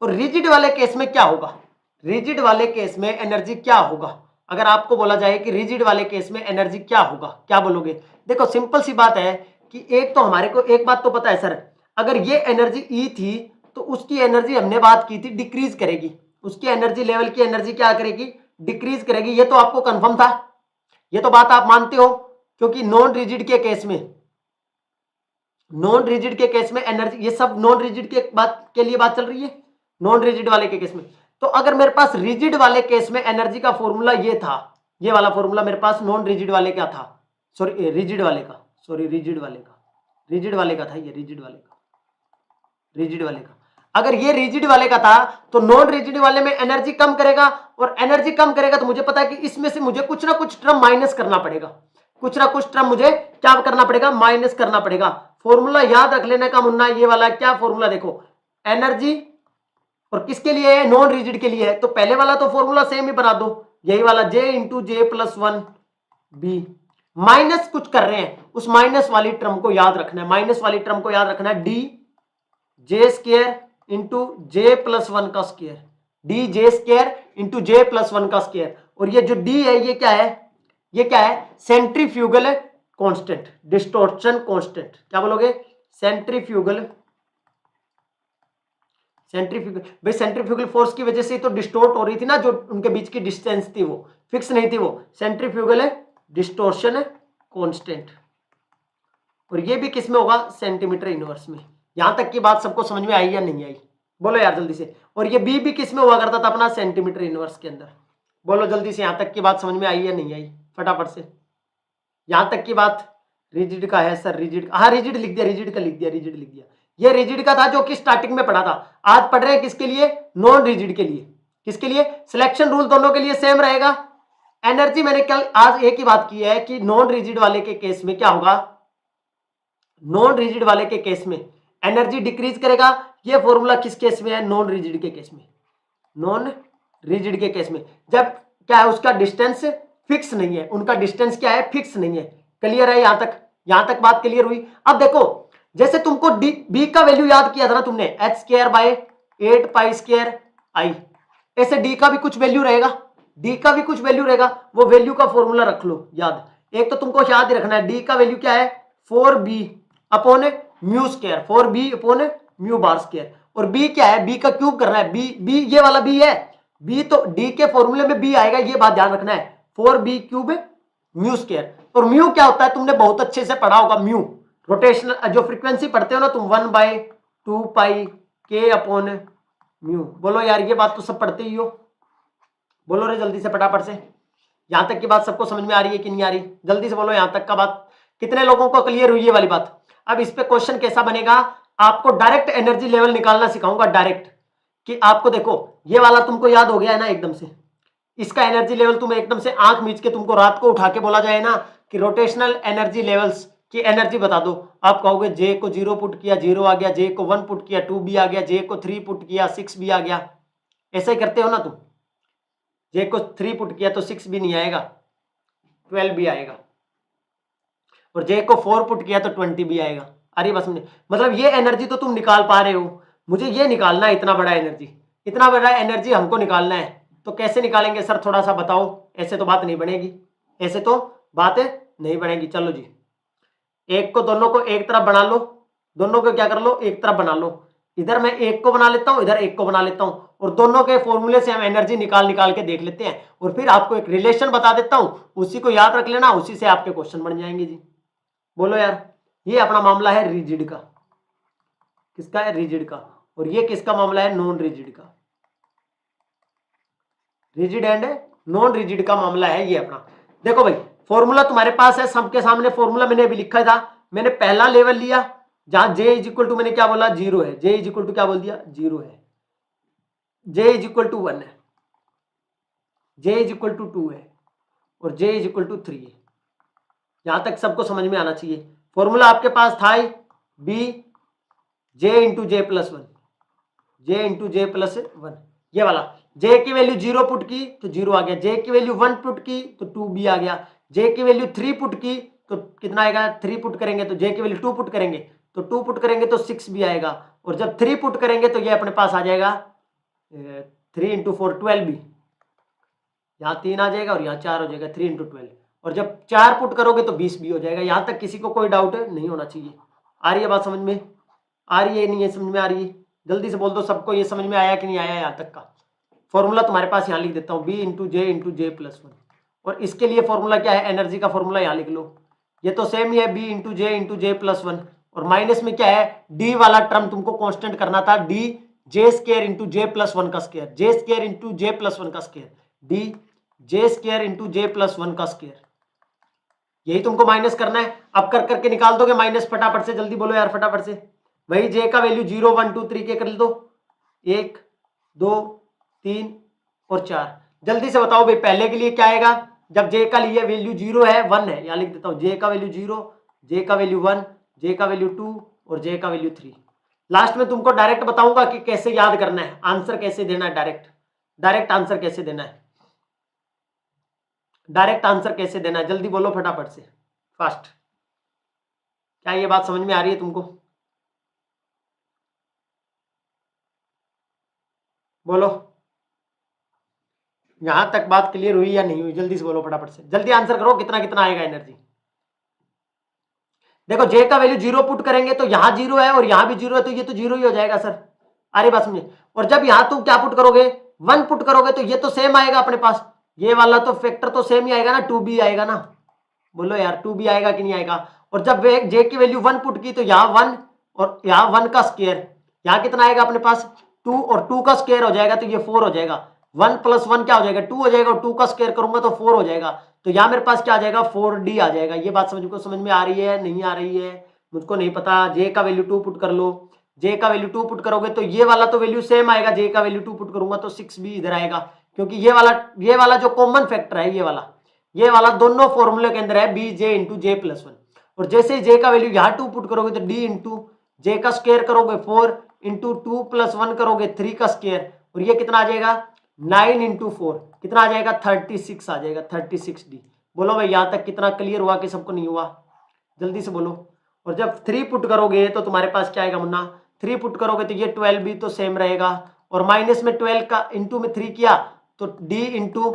और रिजिड वाले केस में क्या होगा? रिजिड वाले केस में एनर्जी क्या होगा? अगर आपको बोला जाए कि रिजिड वाले केस में एनर्जी क्या होगा, क्या बोलोगे? देखो सिंपल सी बात है कि एक तो हमारे को एक बात तो पता है सर, अगर ये एनर्जी ई थी तो उसकी एनर्जी हमने बात की थी डिक्रीज करेगी। उसकी एनर्जी लेवल की एनर्जी क्या करेगी? डिक्रीज करेगी। ये तो आपको कंफर्म था, ये तो बात आप मानते हो, क्योंकि नॉन रिजिड के केस में, नॉन रिजिड के केस में एनर्जी, ये सब नॉन रिजिड के बात के लिए बात चल रही है, नॉन रिजिड वाले के केस में। तो अगर मेरे पास रिजिड वाले केस में एनर्जी का फॉर्मूला ये था, ये वाला फॉर्मूला मेरे पास नॉन रिजिड वाले का था, सॉरी रिजिड वाले का, रिजिड वाले का था, ये रिजिड वाले का। अगर ये रिजिड वाले का था तो नॉन रिजिड वाले में एनर्जी कम करेगा, और एनर्जी कम करेगा तो मुझे पता है कि इसमें से मुझे कुछ ना कुछ टर्म माइनस करना पड़ेगा, कुछ ना कुछ टर्म मुझे क्या करना पड़ेगा? माइनस करना पड़ेगा। फॉर्मूला याद रख लेने का मुन्ना, ये वाला क्या फॉर्मूला? देखो एनर्जी, और किसके लिए है? नॉन रिजिड के लिए है। तो पहले वाला तो फॉर्मूला सेम ही बना दो, यही वाला जे इंटू जे प्लस वन बी, माइनस कुछ कर रहे हैं, उस माइनस वाली टर्म को याद रखना है, माइनस वाली टर्म को याद रखना है, डी जे स्क्वायर इंटू जे प्लस वन का square, D J square into जे प्लस वन का स्क्वायर। और ये जो डी है ये क्या है? ये क्या है? Centrifugal constant, distortion constant. क्या बोलोगे? सेंट्रीफ्यूगल भाई सेंट्रीफ्यूगल फोर्स की वजह से तो डिस्टोर्ट हो रही थी ना, जो उनके बीच की डिस्टेंस थी वो फिक्स नहीं थी, वो सेंट्रीफ्यूगल है, डिस्टोर्शन कांस्टेंट। और ये भी किस में होगा? सेंटीमीटर इनवर्स में। यहां तक की बात सबको समझ में आई या नहीं आई? बोलो यार जल्दी से। और ये बी भी किस में हुआ करता था? अपना सेंटीमीटर इनवर्स के अंदर। बोलो जल्दी से, यहां तक की बात समझ में आई या नहीं आई? फटाफट से। यहां तक की बात रिजिड का है सर, रिजिड, हाँ रिजिड लिख दिया, रिजिड का लिख दिया, रिजिड लिख दिया। ये रिजिड का था जो कि स्टार्टिंग में पढ़ा था। आज पढ़ रहे हैं किसके लिए? नॉन रिजिड के लिए। किसके लिए? सिलेक्शन रूल दोनों के लिए सेम रहेगा। एनर्जी मैंने कल आज एक ही बात की है कि नॉन रिजिड वाले के केस में क्या होगा? नॉन रिजिड वाले के केस में एनर्जी डिक्रीज करेगा। ये फॉर्मूला किस केस में है? नॉन रिजिड के केस में। नॉन रिजिड के केस में जब क्या है? उसका डिस्टेंस फिक्स नहीं है, उनका डिस्टेंस क्या है? फिक्स नहीं है। क्लियर है? यहां तक बात क्लियर हुई? अब देखो, जैसे तुमको बी का वैल्यू याद किया था ना तुमने, H square by 8 pi square I. ऐसे डी का भी कुछ वैल्यू रहेगा, डी का भी कुछ वैल्यू रहेगा, वो वैल्यू का फॉर्मूला रख लो याद। एक तो तुमको याद ही रखना है डी का वैल्यू क्या है 4b upon mu square, 4b upon mu bar square. और b क्या है, b का क्यूब करना है, b ये वाला b है, b तो d के फॉर्मूले में b आएगा, ये बात ध्यान रखना है 4b क्यूब म्यू स्क्वायर। और म्यू क्या होता है तुमने बहुत अच्छे से पढ़ा होगा, म्यू रोटेशनल जो फ्रीक्वेंसी पढ़ते हो ना तुम 1/2 पाई k अपॉन म्यू। बोलो यार ये बात तो सब पढ़ते ही हो, बोलो रे जल्दी से फटाफट से। यहां तक की बात सबको समझ में आ रही है कि नहीं आ रही, जल्दी से बोलो यहां तक का बात कितने लोगों को क्लियर हुई ये वाली बात। अब इस पे क्वेश्चन कैसा बनेगा, आपको डायरेक्ट एनर्जी लेवल निकालना सिखाऊंगा डायरेक्ट, कि आपको देखो ये वाला तुमको याद हो गया है ना एकदम से, इसका एनर्जी लेवल तुम एकदम से आंख मीच के तुमको रात को उठा के बोला जाए ना कि रोटेशनल एनर्जी लेवल्स की एनर्जी बता दो, आप कहोगे जे को 0 पुट किया 0 आ गया, जे को 1 पुट किया 2b आ गया, जे को 3 पुट किया 6b आ गया। ऐसा ही करते हो ना तुम, जे को 3 पुट किया तो 6 भी नहीं आएगा 12 भी आएगा, और जे को 4 पुट किया तो 20 भी आएगा। अरे बस मतलब ये एनर्जी तो तुम निकाल पा रहे हो, मुझे ये निकालना है इतना बड़ा एनर्जी, इतना बड़ा एनर्जी हमको निकालना है। तो कैसे निकालेंगे सर थोड़ा सा बताओ, ऐसे तो बात नहीं बनेगी, ऐसे तो बात नहीं बनेगी। चलो जी, एक को दोनों को एक तरफ बना लो, दोनों को क्या कर लो एक तरफ बना लो, इधर मैं एक को बना लेता हूं, इधर एक को बना लेता हूं, और दोनों के फॉर्मूले से हम एनर्जी निकाल के देख लेते हैं, और फिर आपको एक रिलेशन बता देता हूं, उसी को याद रख लेना, उसी से आपके क्वेश्चन बन जाएंगे जी। बोलो यार, ये अपना मामला है रिजिड का, किसका है रिजिड का, और ये किसका मामला है नॉन रिजिड का, रिजिड एंड नॉन रिजिड का मामला है ये अपना। देखो भाई फॉर्मूला तुम्हारे पास है, सबके सामने फॉर्मूला मैंने अभी लिखा था, मैंने पहला लेवल लिया जहां जे इज इक्वल टू मैंने क्या बोला 0 है, जे इज इक्वल टू क्या बोल दिया 0 है, जे इज इक्वल टू 1 है, जे इज इक्वल टू 2 है, और जे इज इक्वल टू 3 है। यहां तक सबको समझ में आना चाहिए। फॉर्मूला आपके पास था बी जे इंटू जे प्लस 1, जे इंटू जे प्लस 1, ये वाला जे की वैल्यू 0 पुट की तो 0 आ गया, जे की वैल्यू 1 पुट की तो 2b आ गया, जे की वैल्यू 3 पुट की तो कितना आएगा 3 पुट करेंगे तो जे की वैल्यू 2 पुट करेंगे तो 2 पुट करेंगे तो 6 भी आएगा, और जब 3 पुट करेंगे तो ये अपने पास आ जाएगा 3 इंटू 4 12 भी, यहाँ 3 आ जाएगा और यहाँ 4 हो जाएगा 3 इंटू 12, और जब 4 पुट करोगे तो 20 भी हो जाएगा। यहाँ तक किसी को कोई डाउट नहीं होना चाहिए। आ रही है बात समझ में, आ रही है नहीं है समझ में आ रही है, जल्दी से बोल दो सबको ये समझ में आया कि नहीं आया। यहाँ तक का फॉर्मूला तुम्हारे पास यहाँ लिख देता हूँ, बी इंटू जे प्लस 1, और इसके लिए फॉर्मूला क्या है एनर्जी का फॉर्मूला यहाँ लिख लो, ये तो सेम ही है बी इंटू जे प्लस 1, और माइनस में क्या है डी वाला टर्म तुमको कांस्टेंट करना था, डी जे स्क्वायर इंटू जे प्लस 1 का स्क्वायर, जे स्क्वायर इंटू जे प्लस 1 का square, D J square into जे प्लस 1 का स्क्वायर, यही तुमको माइनस करना है। अब कर करके निकाल दोगे माइनस फटाफट से, जल्दी बोलो यार फटाफट से। वही जे का वैल्यू 0 1 2 3 के कर दो, 1 2 3 और 4। जल्दी से बताओ भाई पहले के लिए क्या आएगा, जब जे का लिए वैल्यू 0 है 1 है, यहाँ लिख देता हूँ जे का वैल्यू 0, जे का वैल्यू 1, जे का वैल्यू 2 और जे का वैल्यू 3। लास्ट में तुमको डायरेक्ट बताऊंगा कि कैसे याद करना है, आंसर कैसे देना है, डायरेक्ट आंसर कैसे देना है, डायरेक्ट आंसर कैसे देना है, जल्दी बोलो फटाफट से फास्ट। क्या ये बात समझ में आ रही है तुमको, बोलो यहां तक बात क्लियर हुई या नहीं हुई, जल्दी से बोलो फटाफट से, जल्दी आंसर करो कितना कितना आएगा एनर्जी। देखो जे का वैल्यू 0 पुट करेंगे तो यहां 0 है और यहां भी 0 है, तो ये तो 0 ही हो जाएगा सर, अरे बात समझे। और जब यहां तुम क्या पुट करोगे 1 पुट करोगे तो ये तो सेम आएगा अपने पास, ये वाला तो फैक्टर तो सेम ही आएगा ना, 2b आएगा ना, बोलो यार 2b आएगा कि नहीं आएगा। और जब जे की वैल्यू 1 पुट की तो यहाँ 1 और यहाँ 1 का स्क्वायर, यहाँ कितना आएगा अपने पास 2 और 2 का स्क्वायर हो जाएगा तो ये 4 हो जाएगा, 1 प्लस 1 क्या हो जाएगा 2 हो जाएगा, और 2 का स्क्वायर करूंगा तो 4 हो जाएगा, तो यहाँ मेरे पास क्या आ जाएगा 4d आ जाएगा। ये बात समझ में आ रही है नहीं आ रही है मुझको नहीं पता। जे का वैल्यू 2 पुट कर लो, जे का वैल्यू 2 पुट करोगे तो ये वाला तो वैल्यू सेम आएगा, जे का वैल्यू 2 पुट करूंगा तो 6 भी इधर आएगा, क्योंकि ये वाला जो कॉमन फैक्टर है ये वाला दोनों फॉर्मूले के अंदर है बी जे इंटू जे प्लस 1। और जैसे ही जे का वैल्यू यहाँ 2 पुट करोगे तो डी इंटू जे का स्क्वायर करोगे 4 इंटू 2 प्लस 1 करोगे 3 का स्क्वायर, और ये कितना आ जाएगा 9 इंटू 4 कितना आ जाएगा 36 आ जाएगा, 36d। बोलो भाई यहाँ तक कितना क्लियर हुआ कि सबको नहीं हुआ, जल्दी से बोलो। और जब 3 पुट करोगे तो तुम्हारे पास क्या आएगा मुन्ना 3 पुट करोगे तो ये 12 भी तो सेम रहेगा, और माइनस में 12 का इंटू में 3 किया तो d इंटू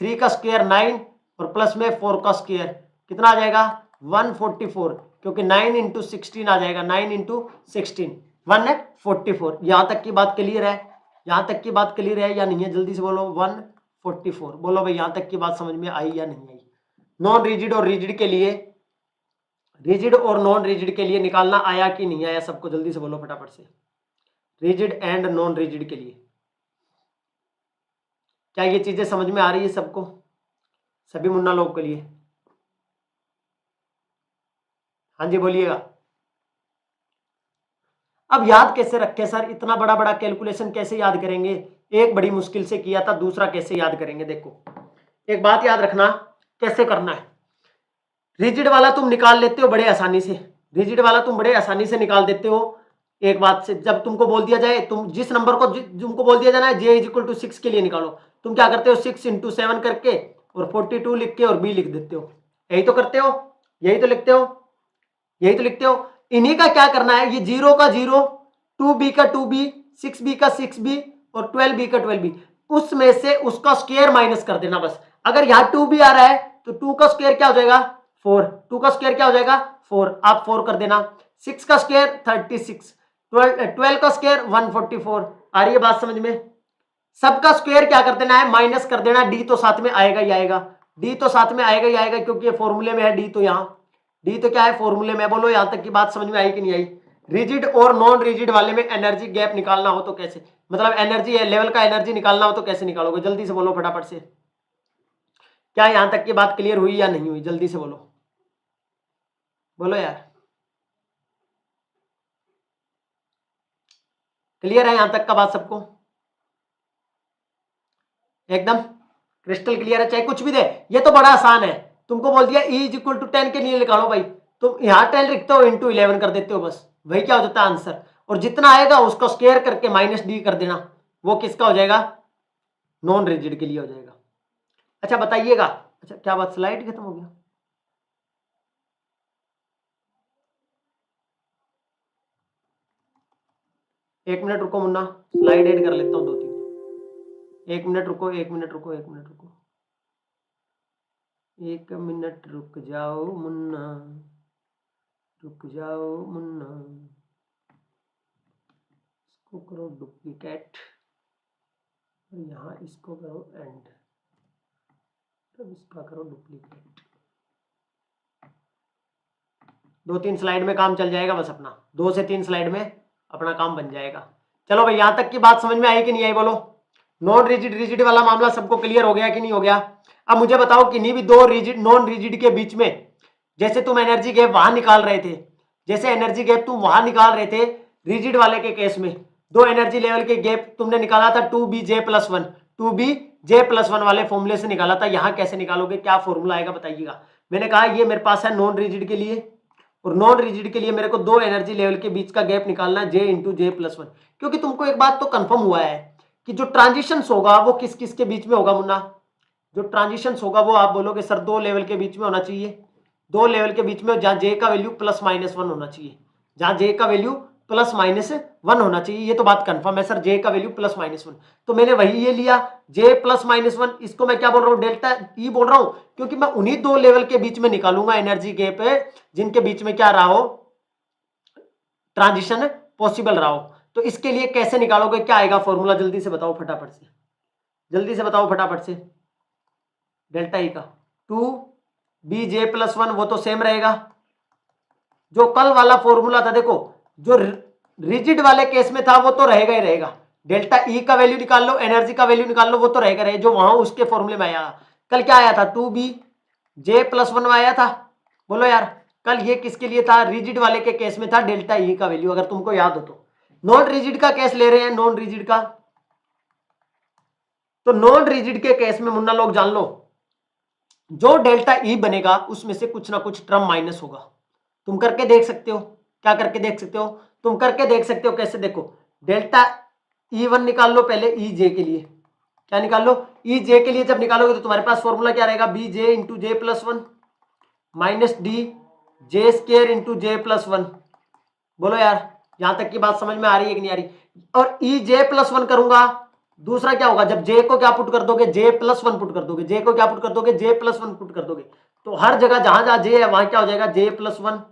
3 का स्क्वायर 9 और प्लस में 4 का स्क्वायर कितना आ जाएगा 144, क्योंकि 9 इंटू 16 आ जाएगा, 9 इंटू 16 144। यहां तक की बात क्लियर है? यहां तक की बात क्लियर है या नहीं है? जल्दी से बोलो 144। बोलो भाई यहां तक की बात समझ में आई या नहीं आई? नॉन रिजिड और रिजिड के लिए, रिजिड और नॉन रिजिड के लिए निकालना आया कि नहीं आया सबको? जल्दी से बोलो फटाफट से। रिजिड एंड नॉन रिजिड के लिए क्या ये चीजें समझ में आ रही है सबको, सभी मुन्ना लोग के लिए? हाँ जी बोलिएगा। अब याद कैसे रखें सर? इतना बड़ा बड़ा कैलकुलेशन कैसे याद करेंगे? एक बड़ी मुश्किल से किया था, दूसरा कैसे याद करेंगे? देखो एक बात याद रखना, कैसे करना है। रिजिड वाला तुम निकाल लेते हो बड़े आसानी से, रिजिड वाला तुम बड़े आसानी से निकाल देते हो। एक बात से, जब तुमको बोल दिया जाए, तुम जिस नंबर को तुमको बोल दिया जाना है जे इज इक्वल टू 6 के लिए निकालो, तुम क्या करते हो 6 इंटू 7 करके और 42 लिख के और बी लिख देते हो। यही तो करते हो, यही तो लिखते हो, यही तो लिखते हो। इन्हीं का क्या करना है, ये 0 का 0, 2b का 2b, 6b का 6b और 12b का 12b, उसमें से उसका स्क्वायर माइनस कर देना बस। अगर यहाँ 2b आ रहा है तो 2 का स्क्वायर क्या हो जाएगा 4, 2 का स्क्वायर क्या हो जाएगा 4, आप 4 कर देना। 6 का स्क्वायर 36, 12 का स्क्वायर 144। आ रही है बात समझ में? सबका स्क्वायर क्या कर देना है माइनस कर देना। डी तो साथ में आएगा ही आएगा, डी तो साथ में आएगा ही आएगा, क्योंकि ये फॉर्मूले में है डी, तो यहाँ डी तो क्या है फॉर्मूले में। बोलो यहां तक की बात समझ में आई कि नहीं आई? रिजिड और नॉन रिजिड वाले में एनर्जी गैप निकालना हो तो कैसे, मतलब एनर्जी लेवल का एनर्जी निकालना हो तो कैसे निकालोगे? जल्दी से बोलो फटाफट से। क्या यहां तक की बात क्लियर हुई या नहीं हुई? जल्दी से बोलो, बोलो यार। क्लियर है यहां तक का बात सबको? एकदम क्रिस्टल क्लियर है, चाहे कुछ भी दे। ये तो बड़ा आसान है, तुमको बोल दिया ई इज इक्वल टू 10 के लिए निकालो भाई, तुम यहाँ 10 लिखते हो इंटू 11 कर देते हो, बस वही क्या हो जाता है आंसर। और जितना आएगा उसको स्क्वायर करके माइनस डी कर देना, वो किसका हो जाएगा नॉन रिजिड के लिए हो जाएगा। अच्छा बताइएगा, अच्छा क्या बात स्लाइड खत्म हो गया? एक मिनट रुको मुन्ना, स्लाइड ऐड कर लेता हूँ 2-3। एक मिनट रुको, एक मिनट रुको, एक मिनट रुको, एक मिनट रुक जाओ मुन्ना, रुक जाओ मुन्ना। इसको करो डुप्लीकेट, यहाँ इसको करो एंड, तब इसका करो डुप्लीकेट। 2-3 स्लाइड में काम चल जाएगा बस अपना, 2 से 3 स्लाइड में अपना काम बन जाएगा। चलो भाई यहां तक की बात समझ में आई कि नहीं आई? बोलो नॉन रिजिड रिजिड वाला मामला सबको क्लियर हो गया कि नहीं हो गया? अब मुझे बताओ किन्हीं भी दो रिजिड नॉन रिजिड के बीच में, जैसे तुम एनर्जी गैप वहां निकाल रहे थे, जैसे एनर्जी गैप तुम वहां निकाल रहे थे रिजिड वाले के केस में, दो एनर्जी लेवल के गैप तुमने निकाला था 2bj+1, 2bj+1 वाले फॉर्मूले से निकाला था। यहां कैसे निकालोगे, क्या फॉर्मूला आएगा बताइएगा? मैंने कहा ये मेरे पास है नॉन रिजिड के लिए, और नॉन रिजिड के लिए मेरे को दो एनर्जी लेवल के बीच का गैप निकालना है, j इंटू j+1। क्योंकि तुमको एक बात तो कंफर्म हुआ है कि जो ट्रांजिशन होगा वो किस किस के बीच में होगा मुन्ना? जो ट्रांजिशन होगा वो आप बोलोगे सर दो लेवल के बीच में होना चाहिए, दो लेवल के बीच में, जहां j का वैल्यू +-1 होना चाहिए, जहां j का वैल्यू +-1 होना चाहिए। ये तो बात कंफर्म है सर, j का वैल्यू +-1, तो मैंने वही ये लिया j +-1। इसको मैं क्या बोल रहा हूँ डेल्टा ई बोल रहा हूं, क्योंकि मैं उन्हीं दो लेवल के बीच में निकालूंगा एनर्जी गैप जिनके बीच में क्या रहा हो ट्रांजिशन पॉसिबल रहा हो। तो इसके लिए कैसे निकालोगे, क्या आएगा फॉर्मूला? जल्दी से बताओ फटाफट से, जल्दी से बताओ फटाफट से। डेल्टा ई का 2bj+1 वो तो सेम रहेगा, जो कल वाला फॉर्मूला था देखो, जो रिजिड वाले केस में था वो तो रहेगा ही रहेगा। डेल्टा ई का वैल्यू निकाल लो, एनर्जी का वैल्यू निकाल लो, वो तो रहेगा रहे, जो वहां उसके फॉर्मूले में आया। कल क्या आया था 2bj+1 में आया था। बोलो यार कल ये किसके लिए था? रिजिड वाले के केस में था डेल्टा ई का वैल्यू, अगर तुमको याद हो तो। नॉन रिजिड का केस ले रहे हैं, नॉन रिजिड का, तो नॉन रिजिड के केस में मुन्ना लोग जान लो, जो डेल्टा ई बनेगा उसमें से कुछ ना कुछ टर्म माइनस होगा। तुम करके देख सकते हो, क्या करके देख सकते हो? तुम करके देख सकते हो, कैसे? देखो डेल्टा E1 निकाल लो पहले EJ के लिए, क्या निकाल लो EJ के लिए। जब निकालोगे तो तुम्हारे पास फॉर्मूला क्या रहेगा, BJ into j+1 minus D J square into j+1। बोलो यार यहां तक की बात समझ में आ रही है कि नहीं आ रही? और ई जे प्लस वन करूंगा, दूसरा क्या होगा, जब जे को क्या पुट कर दोगे, जे प्लस वन पुट कर दोगे, जे को क्या पुट कर दोगे, जे प्लस वन पुट कर दोगे, तो हर जगह जहां जहां जे है वहां क्या हो जाएगा, जे प्लस वन,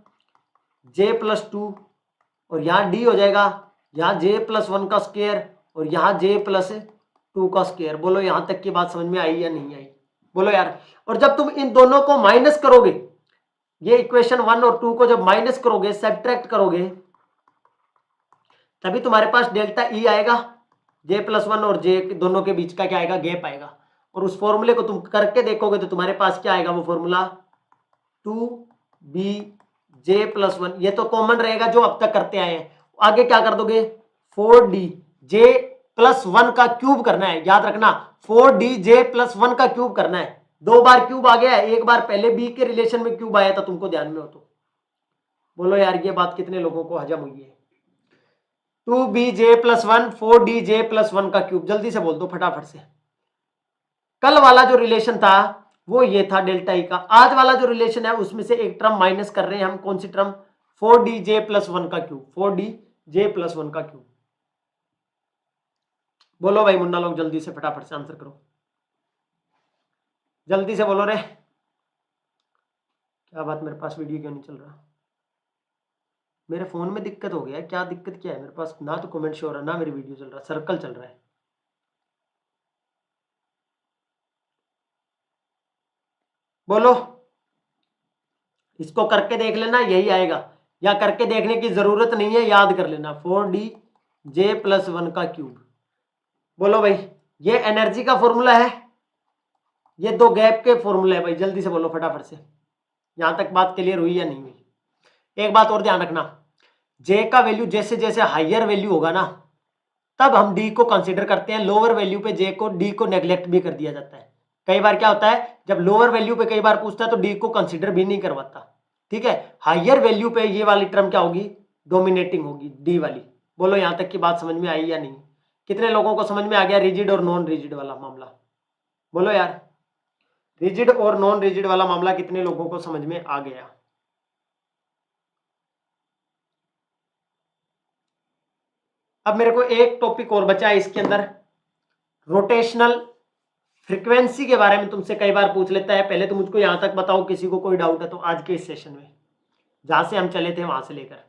जे प्लस टू, और यहाँ डी हो जाएगा, यहाँ जे प्लस वन का स्क्वायर और यहाँ जे प्लस टू का स्क्वायर। बोलो यहाँ तक की बात समझ में आई या नहीं आई? बोलो यार। और जब तुम इन दोनों को माइनस करोगे, ये इक्वेशन 1 और 2 को जब माइनस करोगे, सब्ट्रैक्ट करोगे, तभी तुम्हारे पास डेल्टा ई आएगा। जे प्लस वन और जे दोनों के बीच का क्या आएगा, गैप आएगा। और उस फॉर्मूले को तुम करके देखोगे तो तुम्हारे पास क्या आएगा, वो फॉर्मूला 2b जे प्लस वन, ये तो कॉमन रहेगा जो अब तक करते आए हैं। आगे क्या कर दोगे, 4d जे प्लस वन का क्यूब करना है, याद रखना 4d जे प्लस वन का क्यूब करना है। 2 बार क्यूब आ गया है, एक बार पहले b के रिलेशन में क्यूब आया था, तुमको ध्यान में हो तो। बोलो यार ये बात कितने लोगों को हजम हुई है? 2b जे प्लस वन, 4d जे प्लस वन का क्यूब, जल्दी से बोल दो फटाफट से। कल वाला जो रिलेशन था वो ये था डेल्टा ई का। आज वाला जो रिलेशन है उसमें से एक टर्म माइनस कर रहे हैं हम, कौन सी टर्म, 4d जे प्लस वन का क्यूब, 4d जे प्लस वन का क्यूब। बोलो भाई मुन्ना लोग, जल्दी से फटाफट से आंसर करो, जल्दी से बोलो रे। क्या बात, मेरे पास वीडियो क्यों नहीं चल रहा? मेरे फोन में दिक्कत हो गया है, क्या दिक्कत क्या है? मेरे पास ना तो कमेंट शो हो रहा, ना मेरी वीडियो चल रहा, सर्कल चल रहा है। बोलो, इसको करके देख लेना, यही आएगा, या करके देखने की जरूरत नहीं है, याद कर लेना 4d जे प्लस वन का क्यूब। बोलो भाई, ये एनर्जी का फॉर्मूला है, ये दो गैप के फॉर्मूला है भाई, जल्दी से बोलो फटाफट से। यहां तक बात क्लियर हुई या नहीं हुई? एक बात और ध्यान रखना, जे का वैल्यू जैसे जैसे हायर वैल्यू होगा ना, तब हम डी को कंसीडर करते हैं, लोअर वैल्यू पे जे को डी को नेग्लेक्ट भी कर दिया जाता है। कई बार क्या होता है, जब लोअर वैल्यू पे कई बार पूछता है तो डी को कंसीडर भी नहीं करवाता, ठीक है। हायर वैल्यू पे ये वाली टर्म क्या होगी, डोमिनेटिंग होगी, डी वाली। बोलो यहां तक की बात समझ में आई या नहीं? कितने लोगों को समझ में आ गया रिजिड और नॉन रिजिड वाला मामला? बोलो यार, रिजिड और नॉन रिजिड वाला मामला कितने लोगों को समझ में आ गया? अब मेरे को एक टॉपिक और बचा है इसके अंदर, रोटेशनल फ्रीक्वेंसी के बारे में तुमसे कई बार पूछ लेता है। पहले तो मुझको यहां तक बताओ, किसी को कोई डाउट है तो आज के इस सेशन में, जहां से हम चले थे वहां से लेकर।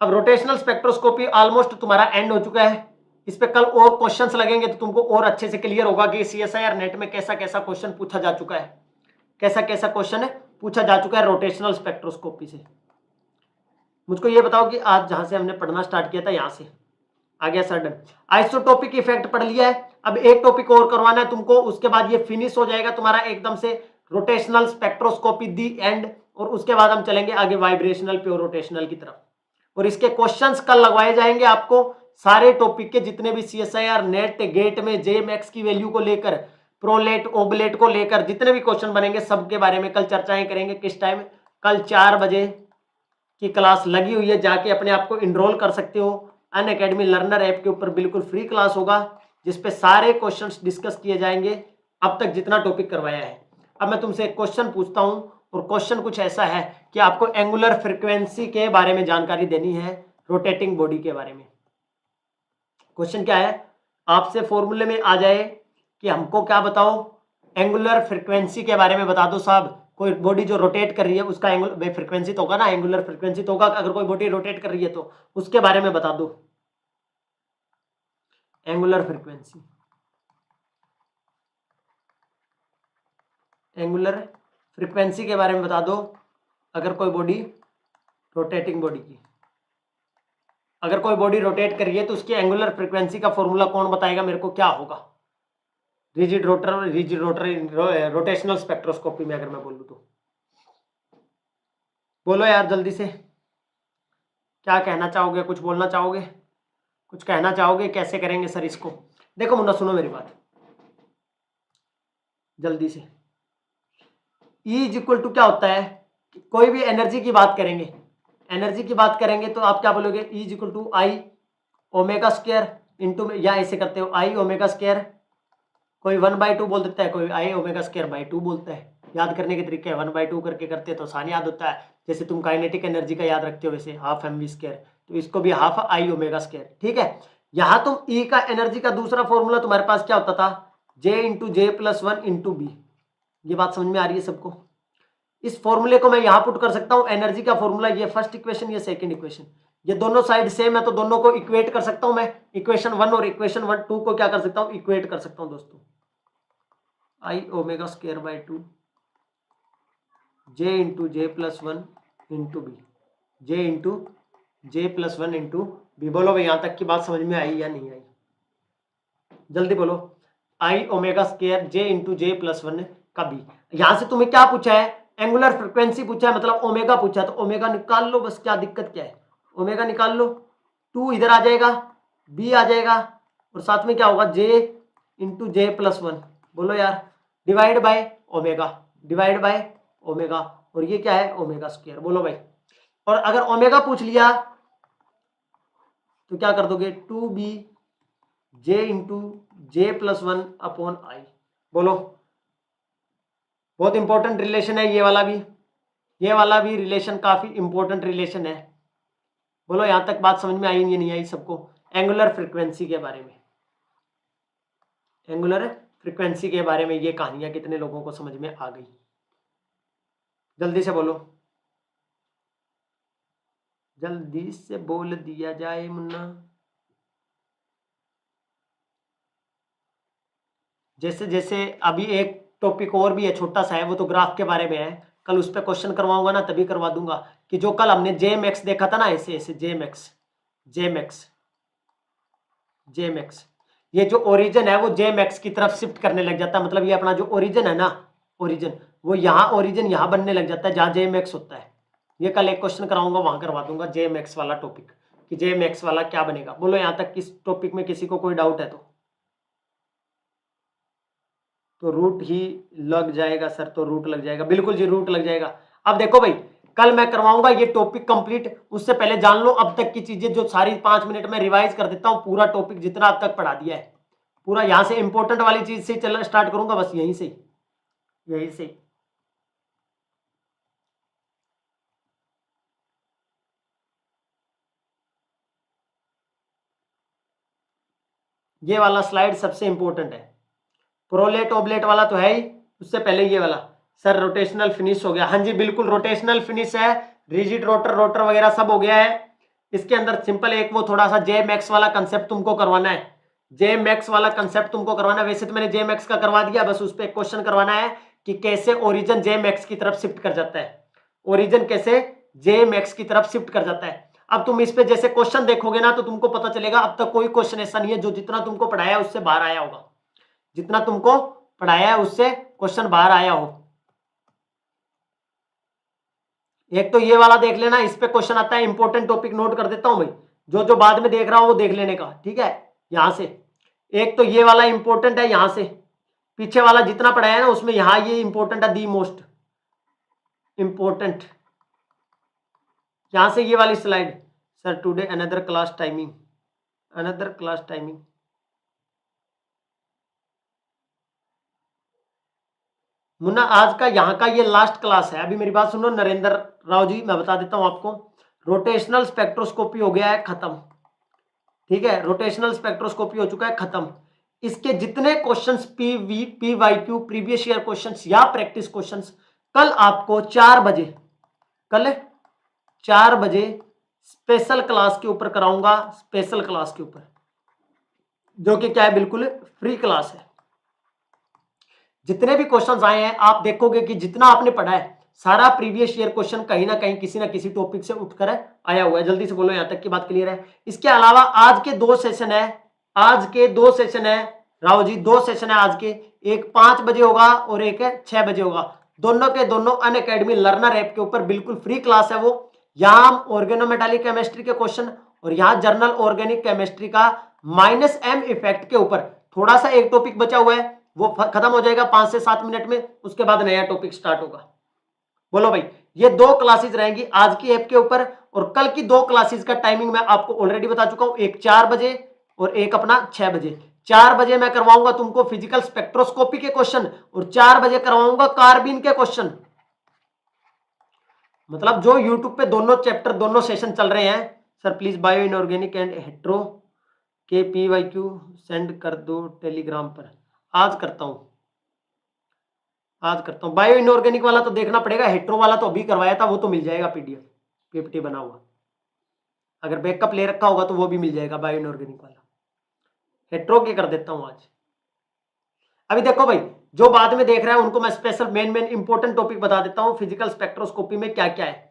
अब रोटेशनल स्पेक्ट्रोस्कोपी ऑलमोस्ट तुम्हारा एंड हो चुका है, इस पे कल और क्वेश्चंस लगेंगे तो तुमको और अच्छे से क्लियर होगा कि सीएसआईआर नेट में कैसा कैसा क्वेश्चन पूछा जा चुका है, कैसा कैसा क्वेश्चन पूछा जा चुका है रोटेशनल स्पेक्ट्रोस्कोपी से। मुझको ये बताओ कि आज जहां से हमने पढ़ना स्टार्ट किया था यहां से आ गया सडन आइसोटोपिक इफेक्ट पढ़ लिया है। अब एक टॉपिक और करवाना है तुमको, उसके बाद ये फिनिश हो जाएगा तुम्हारा एकदम से रोटेशनल स्पेक्ट्रोस्कोपी दी एंड। और उसके बाद हम चलेंगे आगे वाइब्रेशनल प्योर रोटेशनल की तरफ, और इसके क्वेश्चंस कल लगवाए जाएंगे आपको। सारे टॉपिक के जितने भी सीएसआईआर नेट गेट में जे मैक्स की वैल्यू को लेकर, प्रोलेट ओबलेट को लेकर जितने भी क्वेश्चन बनेंगे सबके बारे में कल चर्चाएं करेंगे। किस टाइम? कल 4 बजे की क्लास लगी हुई है, जाके अपने आप को इनरोल कर सकते हो। अनअकैडमी लर्नर ऐप के ऊपर बिल्कुल फ्री क्लास होगा, जिसपे सारे क्वेश्चंस डिस्कस किए जाएंगे अब तक जितना टॉपिक करवाया है। अब मैं तुमसे एक क्वेश्चन पूछता हूं, और क्वेश्चन कुछ ऐसा है कि आपको एंगुलर फ्रीक्वेंसी के बारे में जानकारी देनी है, रोटेटिंग बॉडी के बारे में। क्वेश्चन क्या है, आपसे फॉर्मूले में आ जाए कि हमको क्या बताओ, एंगुलर फ्रीक्वेंसी के बारे में बता दो साहब। कोई बॉडी जो रोटेट कर रही है उसका एंगुलर फ्रीक्वेंसी तो होगा ना, एंगुलर फ्रीक्वेंसी तो होगा। अगर कोई बॉडी रोटेट कर रही है तो उसके बारे में बता दो, एंगुलर फ्रीक्वेंसी, एंगुलर फ्रीक्वेंसी के बारे में बता दो। अगर कोई बॉडी रोटेटिंग बॉडी की, अगर कोई बॉडी रोटेट कर रही है तो उसकी एंगुलर फ्रीक्वेंसी का फॉर्मूला कौन बताएगा मेरे को, क्या होगा? रिजिड रोटर रोटेशनल स्पेक्ट्रोस्कोपी में अगर मैं बोलूं तो बोलो यार जल्दी से, क्या कहना चाहोगे? कुछ बोलना चाहोगे? कुछ कहना चाहोगे? कैसे करेंगे सर इसको? देखो मुन्ना सुनो मेरी बात जल्दी से। E इज इक्वल टू क्या होता है, कोई भी एनर्जी की बात करेंगे, एनर्जी की बात करेंगे तो आप क्या बोलोगे, E is equal to I omega square into, या ऐसे करते हो आई ओमेगा स्क्वायर, कोई 1/2 बोल देता है, कोई आई ओमेगा स्क्वायर बाई 2 बोलता है। याद करने के तरीके 1/2 करके करते हैं तो आसान याद होता है, जैसे तुम काइनेटिक एनर्जी का याद रखते हो वैसे हाफ एम वी स्क्वायर, तो इसको भी हाफ आई ओमेगा स्क्वायर। ठीक है, यहां तुम ई का एनर्जी का दूसरा फॉर्मूला तुम्हारे पास क्या होता था, जे इंटू जे प्लस वन इंटू बी। ये बात समझ में आ रही है सबको? इस फॉर्मूले को मैं यहां पुट कर सकता हूं, एनर्जी का फॉर्मूला, ये फर्स्ट इक्वेशन, ये सेकंड इक्वेशन, ये दोनों साइड सेम है तो दोनों को इक्वेट कर सकता हूं मैं। इक्वेशन 1 और इक्वेशन 1 2 को क्या कर सकता हूं, इक्वेट कर सकता हूं दोस्तों। I omega square by 2 J into J plus one into B, J into J plus one into B. बोलो भाई यहां तक की बात समझ में आई या नहीं आई? जल्दी बोलो। आई ओमेगा स्क्वायर जे इंटू जे प्लस वन का बी। यहां से तुम्हें क्या पूछा है, एंगुलर फ्रिक्वेंसी पूछा है, मतलब ओमेगा पूछा है, तो ओमेगा निकाल लो बस, क्या दिक्कत क्या है, ओमेगा निकाल लो। 2 इधर आ जाएगा, बी आ जाएगा, और साथ में क्या होगा, जे इंटू जे प्लस वन। बोलो यार, divide by omega, divide by omega, और ये क्या है, ओमेगा स्क्वायर। बोलो भाई, और अगर ओमेगा पूछ लिया तो क्या कर दोगे, 2b J into J plus one upon I. बोलो, बहुत इंपॉर्टेंट रिलेशन है ये वाला भी, ये वाला भी रिलेशन काफी इंपॉर्टेंट रिलेशन है। बोलो यहां तक बात समझ में आई या नहीं आई सबको? एंगुलर फ्रीक्वेंसी के बारे में, एंगुलर फ्रीक्वेंसी के बारे में ये कहानियां कितने लोगों को समझ में आ गई? जल्दी से बोलो, जल्दी से बोल दिया जाए मुन्ना। जैसे जैसे अभी एक टॉपिक और भी है, छोटा सा है, वो तो ग्राफ के बारे में है, कल उस पर क्वेश्चन करवाऊंगा ना, तभी करवा दूंगा। कि जो कल हमने जे मैक्स देखा था ना, ऐसे ऐसे जे मैक्स, जे मैक्स, जे मैक्स, ये जो ओरिजिन है वो जे मैक्स की तरफ शिफ्ट करने लग जाता है। मतलब ये अपना जो ओरिजिन है ना, ओरिजिन, वो यहाँ ओरिजिन यहाँ बनने लग जाता है जहाँ जे मैक्स होता है। ये कल एक क्वेश्चन कराऊंगा, वहां करवा दूंगा जे मैक्स वाला टॉपिक, कि जे मैक्स वाला क्या बनेगा। बोलो यहाँ तक किस टॉपिक में किसी को कोई डाउट है तो रूट ही लग जाएगा सर, तो रूट लग जाएगा, बिल्कुल जी रूट लग जाएगा। अब देखो भाई, कल मैं करवाऊंगा ये टॉपिक कंप्लीट, उससे पहले जान लो अब तक की चीजें जो सारी 5 मिनट में रिवाइज कर देता हूँ, पूरा टॉपिक जितना अब तक पढ़ा दिया है पूरा। यहां से इंपॉर्टेंट वाली चीज से चलना स्टार्ट करूंगा, बस यहीं से, यहीं से। ये वाला स्लाइड सबसे इंपॉर्टेंट है, प्रोलेट ओबलेट वाला तो है ही, उससे पहले ये वाला। सर रोटेशनल फिनिश हो गया, हाँ जी बिल्कुल रोटेशनल फिनिश है, रिजिड रोटर, रोटर वगैरह सब हो गया है। इसके अंदर सिंपल एक वो थोड़ा सा जे मैक्स वाला कंसेप्ट तुमको करवाना है, जे मैक्स वाला कंसेप्ट तुमको करवाना है। वैसे तो मैंने जे मैक्स का करवा दिया, बस उस पर एक क्वेश्चन करवाना है कि कैसे ओरिजिन जे मैक्स की तरफ शिफ्ट कर जाता है, ओरिजिन कैसे जे मैक्स की तरफ शिफ्ट कर जाता है। अब तुम इस पे जैसे क्वेश्चन देखोगे ना तो तुमको पता चलेगा, अब तक कोई क्वेश्चन ऐसा नहीं है जो जितना तुमको पढ़ाया है उससे बाहर आया होगा, जितना तुमको पढ़ाया है उससे क्वेश्चन बाहर आया हो। एक तो ये वाला देख लेना, इस पे क्वेश्चन आता है, इंपॉर्टेंट टॉपिक नोट कर देता हूं भाई, जो जो बाद में देख रहा हूं वो देख लेने का, ठीक है। यहां से एक तो ये वाला इंपॉर्टेंट है, यहां से पीछे वाला जितना पढ़ाया है ना उसमें यहां ये इंपॉर्टेंट है, दी मोस्ट इंपॉर्टेंट। यहां से ये वाली slide, sir today another class timing, another class timing. Munna आज का यहाँ का ये लास्ट क्लास है। अभी मेरी बात सुनो नरेंद्र राव जी, मैं बता देता हूँ आपको, रोटेशनल स्पेक्ट्रोस्कोपी हो गया है खत्म, ठीक है, रोटेशनल स्पेक्ट्रोस्कोपी हो चुका है खत्म। इसके जितने questions P Y Q previous year questions या प्रैक्टिस क्वेश्चंस, कल आपको 4 बजे, कल 4 बजे स्पेशल क्लास के ऊपर कराऊंगा, स्पेशल क्लास के ऊपर, जो कि क्या है, बिल्कुल फ्री क्लास है। जितने भी क्वेश्चंस आए हैं आप देखोगे कि जितना आपने पढ़ा है सारा प्रीवियस ईयर क्वेश्चन कहीं ना किसी टॉपिक से उठकर आया हुआ है। जल्दी से बोलो यहां तक की बात क्लियर है? इसके अलावा आज के 2 सेशन है, आज के 2 सेशन है राव जी, 2 सेशन है आज के, एक 5 बजे होगा और एक 6 बजे होगा। दोनों के दोनों अनअकैडमी लर्नर ऐप के ऊपर बिल्कुल फ्री क्लास है वो। यहाँ ऑर्गेनोमेटालिक केमिस्ट्री के क्वेश्चन और यहाँ जर्नल ऑर्गेनिक केमिस्ट्री का -m इफेक्ट के ऊपर थोड़ा सा एक टॉपिक बचा हुआ है, वो खत्म हो जाएगा 5 से 7 मिनट में, उसके बाद नया टॉपिक स्टार्ट होगा। बोलो भाई, ये 2 क्लासेस रहेंगी आज की ऐप के ऊपर, और कल की 2 क्लासेस का टाइमिंग मैं आपको ऑलरेडी बता चुका हूं, एक 4 बजे और एक अपना 6 बजे। 4 बजे मैं करवाऊंगा तुमको फिजिकल स्पेक्ट्रोस्कोपी के क्वेश्चन और 4 बजे करवाऊंगा कार्बिन के क्वेश्चन। मतलब जो यूट्यूब पे दोनों चैप्टर दोनों सेशन चल रहे हैं, sir please bio inorganic and hetero के PYQ सेंड कर दो टेलीग्राम पर। आज करता हूँ बायो इनऑर्गेनिक वाला तो देखना पड़ेगा, हेट्रो वाला तो अभी करवाया था, वो तो मिल जाएगा PDF PPT बना हुआ, अगर बैकअप ले रखा होगा तो वो भी मिल जाएगा बायो इनऑर्गेनिक वाला। हेट्रो के कर देता हूँ आज। अभी देखो भाई, जो बाद में देख रहा है उनको मैं स्पेशल मेन इंपॉर्टेंट टॉपिक बता देता हूँ फिजिकल स्पेक्ट्रोस्कोपी में क्या क्या है।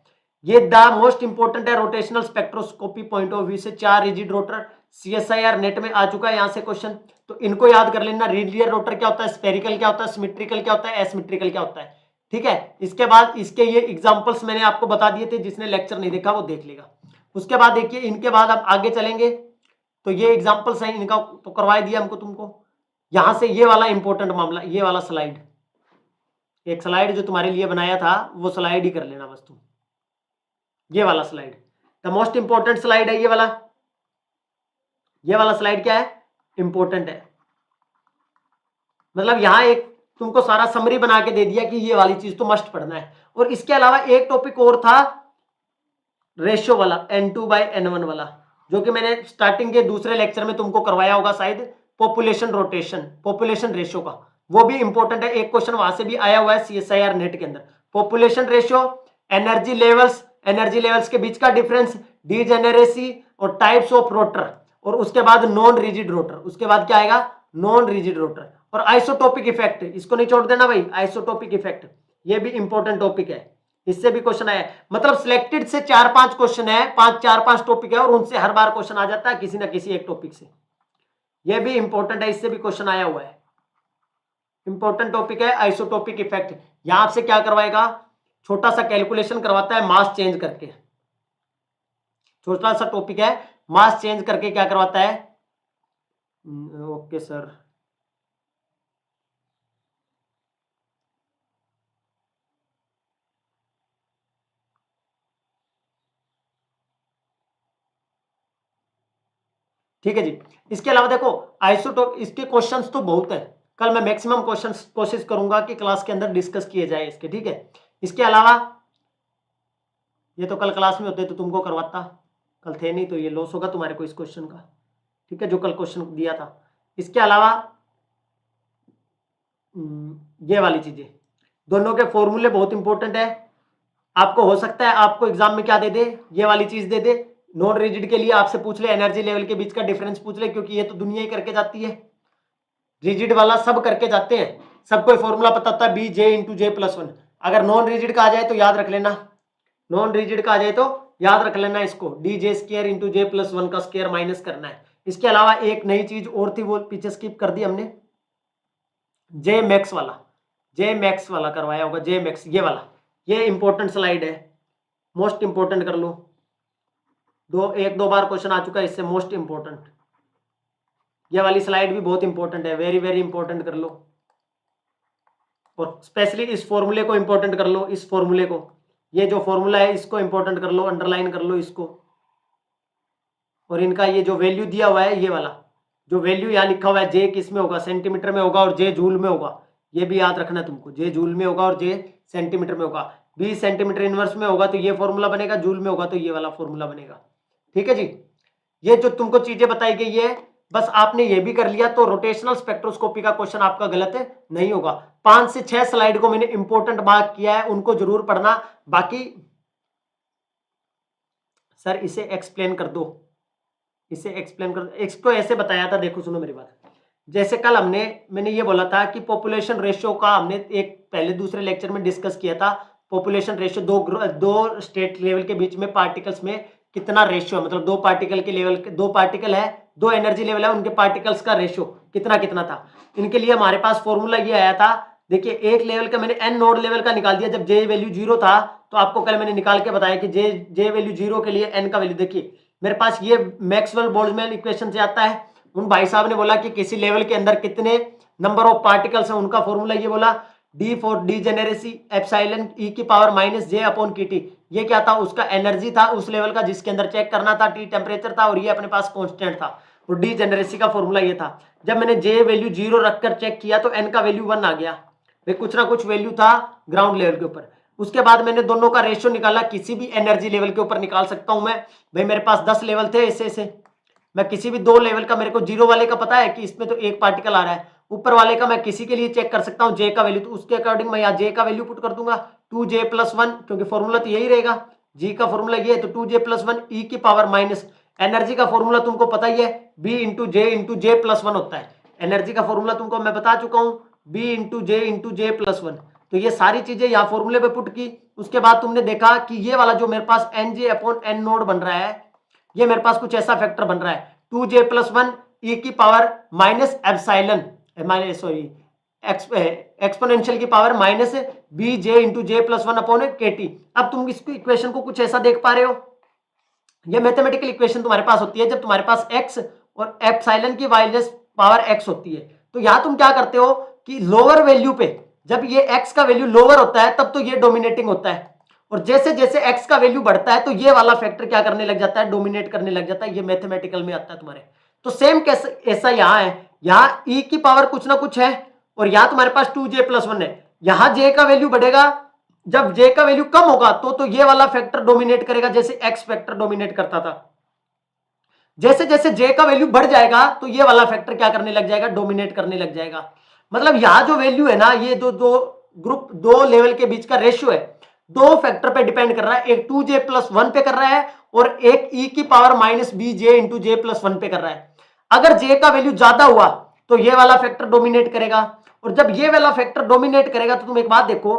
ये द मोस्ट इंपॉर्टेंट है rotational spectroscopy point of view से। 4 रिजिड रोटर CSIR नेट में आ चुका है, यहां से क्वेश्चन, तो इनको याद कर लेना। लीनियर रोटर क्या होता है, स्फेरिकल क्या होता है, सिमेट्रिकल क्या होता है, एसिमेट्रिकल क्या होता है, ठीक है। इसके बाद इसके ये एग्जांपल्स मैंने आपको बता दिए थे, जिसने लेक्चर नहीं देखा वो देख लेगा। उसके बाद देखिए, इनके बाद अब आगे चलेंगे तो ये एग्जांपल्स हैं इनका, तो करवा दिया हमको तुमको। यहां से ये वाला इंपॉर्टेंट मामला, ये वाला स्लाइड, एक स्लाइड जो तुम्हारे लिए बनाया था वो स्लाइड ही कर लेना बस तुम। ये वाला slide the most important slide है, ये वाला स्लाइड क्या है, इंपॉर्टेंट है। मतलब यहां एक तुमको सारा समरी बना के दे दिया कि ये वाली चीज तो मस्ट पढ़ना है। और इसके अलावा एक टॉपिक और था रेशियो वाला, N2/N1 वाला, जो कि मैंने स्टार्टिंग के दूसरे लेक्चर में तुमको करवाया होगा शायद, पॉपुलेशन रेशियो का, वो भी इंपॉर्टेंट है। एक क्वेश्चन वहां से भी आया हुआ है CSIR नेट के अंदर। पॉपुलेशन रेशियो, एनर्जी लेवल्स के बीच का डिफरेंस, डीजेनेरेसी और टाइप्स ऑफ रोटर, और उसके बाद नॉन रिजिड रोटर, उसके बाद क्या आएगा, नॉन रिजिड रोटर, और आइसोटोपिक इफेक्ट, इसको नहीं छोड़ देना भाई, आइसोटोपिक इफेक्ट, ये भी इंपॉर्टेंट टॉपिक है, इससे भी क्वेश्चन आया। मतलब सिलेक्टेड से 4-5 क्वेश्चन है, 4-5 टॉपिक है, और उनसे हर बार क्वेश्चन आ जाता है किसी ना किसी एक टॉपिक से। ये भी इंपॉर्टेंट है, इससे भी क्वेश्चन आया हुआ है, इंपॉर्टेंट टॉपिक है आइसोटोपिक इफेक्ट। यहां से क्या करवाएगा, छोटा सा कैलकुलेशन करवाता है मास चेंज करके, छोटा सा टॉपिक है, मास चेंज करके क्या करवाता है। ओके सर, ठीक है जी। इसके अलावा देखो आइसोटोप, इसके क्वेश्चंस तो बहुत है, कल मैं मैक्सिमम क्वेश्चंस कोशिश करूंगा कि क्लास के अंदर डिस्कस किए जाए इसके, ठीक है। इसके अलावा ये तो कल क्लास में होते तो तुमको करवाता, कल थे नहीं तो ये लॉस होगा तुम्हारे को इस क्वेश्चन का, ठीक है, जो कल क्वेश्चन दिया था। इसके अलावा ये वाली चीजें, दोनों के फॉर्मूले बहुत इंपॉर्टेंट है। आपको हो सकता है आपको एग्जाम में क्या दे दे, ये वाली चीज दे दे, नॉन रिजिड के लिए आपसे पूछ ले एनर्जी लेवल के बीच का डिफरेंस पूछ ले, क्योंकि ये तो दुनिया ही करके जाती है, रिजिड वाला सब करके जाते हैं, सबको फॉर्मूला पता होता है BJ×J+1। अगर नॉन रिजिड का आ जाए तो याद रख लेना, नॉन रिजिड का आ जाए तो याद रख लेना इसको, DJ² × J+1 का स्क्वायर माइनस करना है। इसके अलावा एक नई चीज और थी, वो पीछे स्किप कर दी हमने, J मैक्स वाला करवाया होगा, J मैक्स, ये वाला, ये इंपॉर्टेंट स्लाइड है, मोस्ट इंपॉर्टेंट कर लो, 1-2 बार क्वेश्चन आ चुका है इससे, मोस्ट इंपॉर्टेंट। ये वाली स्लाइड भी बहुत इंपॉर्टेंट है, वेरी वेरी इंपॉर्टेंट कर लो, और स्पेशली इस फॉर्मूले को इंपॉर्टेंट कर लो, इस फॉर्मूले को, ये जो फॉर्मूला है इसको इंपॉर्टेंट कर लो, अंडरलाइन कर लो इसको। और इनका ये जो वैल्यू दिया हुआ है, ये वाला जो वैल्यू यहाँ लिखा हुआ है, J किस में होगा, सेंटीमीटर में होगा, और J जूल में होगा, ये भी याद रखना तुमको, J जूल में होगा और J सेंटीमीटर में होगा। 20 सेंटीमीटर इनवर्स में होगा तो ये फॉर्मूला बनेगा, जूल में होगा तो ये वाला फॉर्मूला बनेगा, ठीक है जी। ये जो तुमको चीजें बताई गई है, बस आपने ये भी कर लिया तो रोटेशनल स्पेक्ट्रोस्कोपी का क्वेश्चन आपका गलत नहीं होगा। 5 से 6 स्लाइड को मैंने इंपॉर्टेंट मार्क किया है, उनको जरूर पढ़ना। बाकी सर इसे एक्सप्लेन कर दो, इसे एक्सप्लेन कर दो, इसको ऐसे बताया था, देखो सुनो मेरी बात। जैसे कल मैंने ये बोला था कि पॉपुलेशन रेशियो का हमने एक पहले दूसरे लेक्चर में डिस्कस किया था। पॉपुलेशन रेशियो, दो स्टेट लेवल के बीच में पार्टिकल्स में कितना रेशियो, मतलब 2 पार्टिकल के लेवल, 2 पार्टिकल है, 2 एनर्जी लेवल है, उनके पार्टिकल्स का रेशियो कितना था। इनके लिए हमारे पास फॉर्मूला ये आया था, देखिए एक लेवल का मैंने n नोड लेवल का निकाल दिया, जब J वैल्यू 0 था तो आपको कल मैंने निकाल के बताया कि J वैल्यू 0 के लिए n का वैल्यू, देखिए मेरे पास ये मैक्सवेल बोल्ट्जमैन इक्वेशन से आता है। उन भाई साहब ने बोला कि किसी लेवल के अंदर कितने नंबर ऑफ पार्टिकल्स हैं, उनका फॉर्मूला ये बोला, D फॉर डीजेनेरेसी एप्सिलॉन E⁻J/kT। ये क्या था, उसका एनर्जी था उस लेवल का जिसके अंदर चेक करना था, T टेम्परेचर था, और ये अपने पास कांस्टेंट था, और डीजेनेरेसी का फॉर्मूला ये था। जब मैंने J वैल्यू 0 रखकर चेक किया तो n का वैल्यू 1 आ गया, कुछ ना कुछ वैल्यू था ग्राउंड लेवल के ऊपर। उसके बाद मैंने दोनों का रेशियो निकाला, किसी भी एनर्जी लेवल के ऊपर निकाल सकता हूं मैं। भाई मेरे पास 10 लेवल थे ऐसे, मैं किसी भी 2 लेवल का, मेरे को 0 वाले का पता है कि इसमें तो एक पार्टिकल आ रहा है, ऊपर वाले का मैं किसी के लिए चेक कर सकता हूं जे का वैल्यू, तो उसके अकॉर्डिंग मैं यहाँ जे का वैल्यू पुट कर दूंगा 2j+1, क्योंकि फॉर्मूला तो यही रहेगा, जी का फॉर्मूला ये है, तो 2j+1 ई की पावर माइनस, एनर्जी का फॉर्मूला तुमको पता ही है, बी इंटू जे प्लस वन होता है। एनर्जी का फॉर्मूला तुमको मैं बता चुका हूं, बी इंटू जे प्लस वन। तो ये सारी चीजें यहाँ फॉर्मूले पे पुट की। उसके बाद तुमने देखा कि ये वाला जो मेरे पास nj/n नोड बन रहा है, ये मेरे पास कुछ ऐसा फैक्टर बन रहा है 2j+1 ई की power minus epsilon, sorry exponential की power minus B J into जे+1 अपॉन के टी। अब तुम इस इक्वेशन को कुछ ऐसा देख पा रहे हो, ये मैथमेटिकल इक्वेशन तुम्हारे पास होती है जब तुम्हारे पास x और एप्सिलॉन की माइनस पावर x होती है। तो यहां तुम क्या करते हो कि लोअर वैल्यू पे जब ये x का वैल्यू लोअर होता है तब तो ये डोमिनेटिंग होता है, और जैसे जैसे x का वैल्यू बढ़ता है तो ये वाला फैक्टर क्या करने लग जाता है, डोमिनेट करने लग जाता है। ये मैथमेटिकल में आता है तुम्हारे। तो सेम कैसे ऐसा यहां है, यहां e की पावर कुछ ना कुछ है और यहां तुम्हारे पास 2j+1 है। यहां j का वैल्यू बढ़ेगा, जब j का वैल्यू कम होगा तो ये वाला फैक्टर डोमिनेट करेगा, जैसे x फैक्टर डोमिनेट करता था। जैसे जैसे j का वैल्यू बढ़ जाएगा तो ये वाला फैक्टर क्या करने लग जाएगा, डोमिनेट करने लग जाएगा। मतलब यहां जो वैल्यू है ना, ये दो लेवल के बीच का रेशियो है, 2 फैक्टर पे डिपेंड कर रहा है। एक 2j+1 पे कर रहा है और एक e की power minus B J into j+1 पे कर रहा है। अगर j का वैल्यू ज्यादा हुआ तो ये वाला फैक्टर डोमिनेट करेगा, और जब ये वाला फैक्टर डोमिनेट करेगा तो तुम एक बात देखो,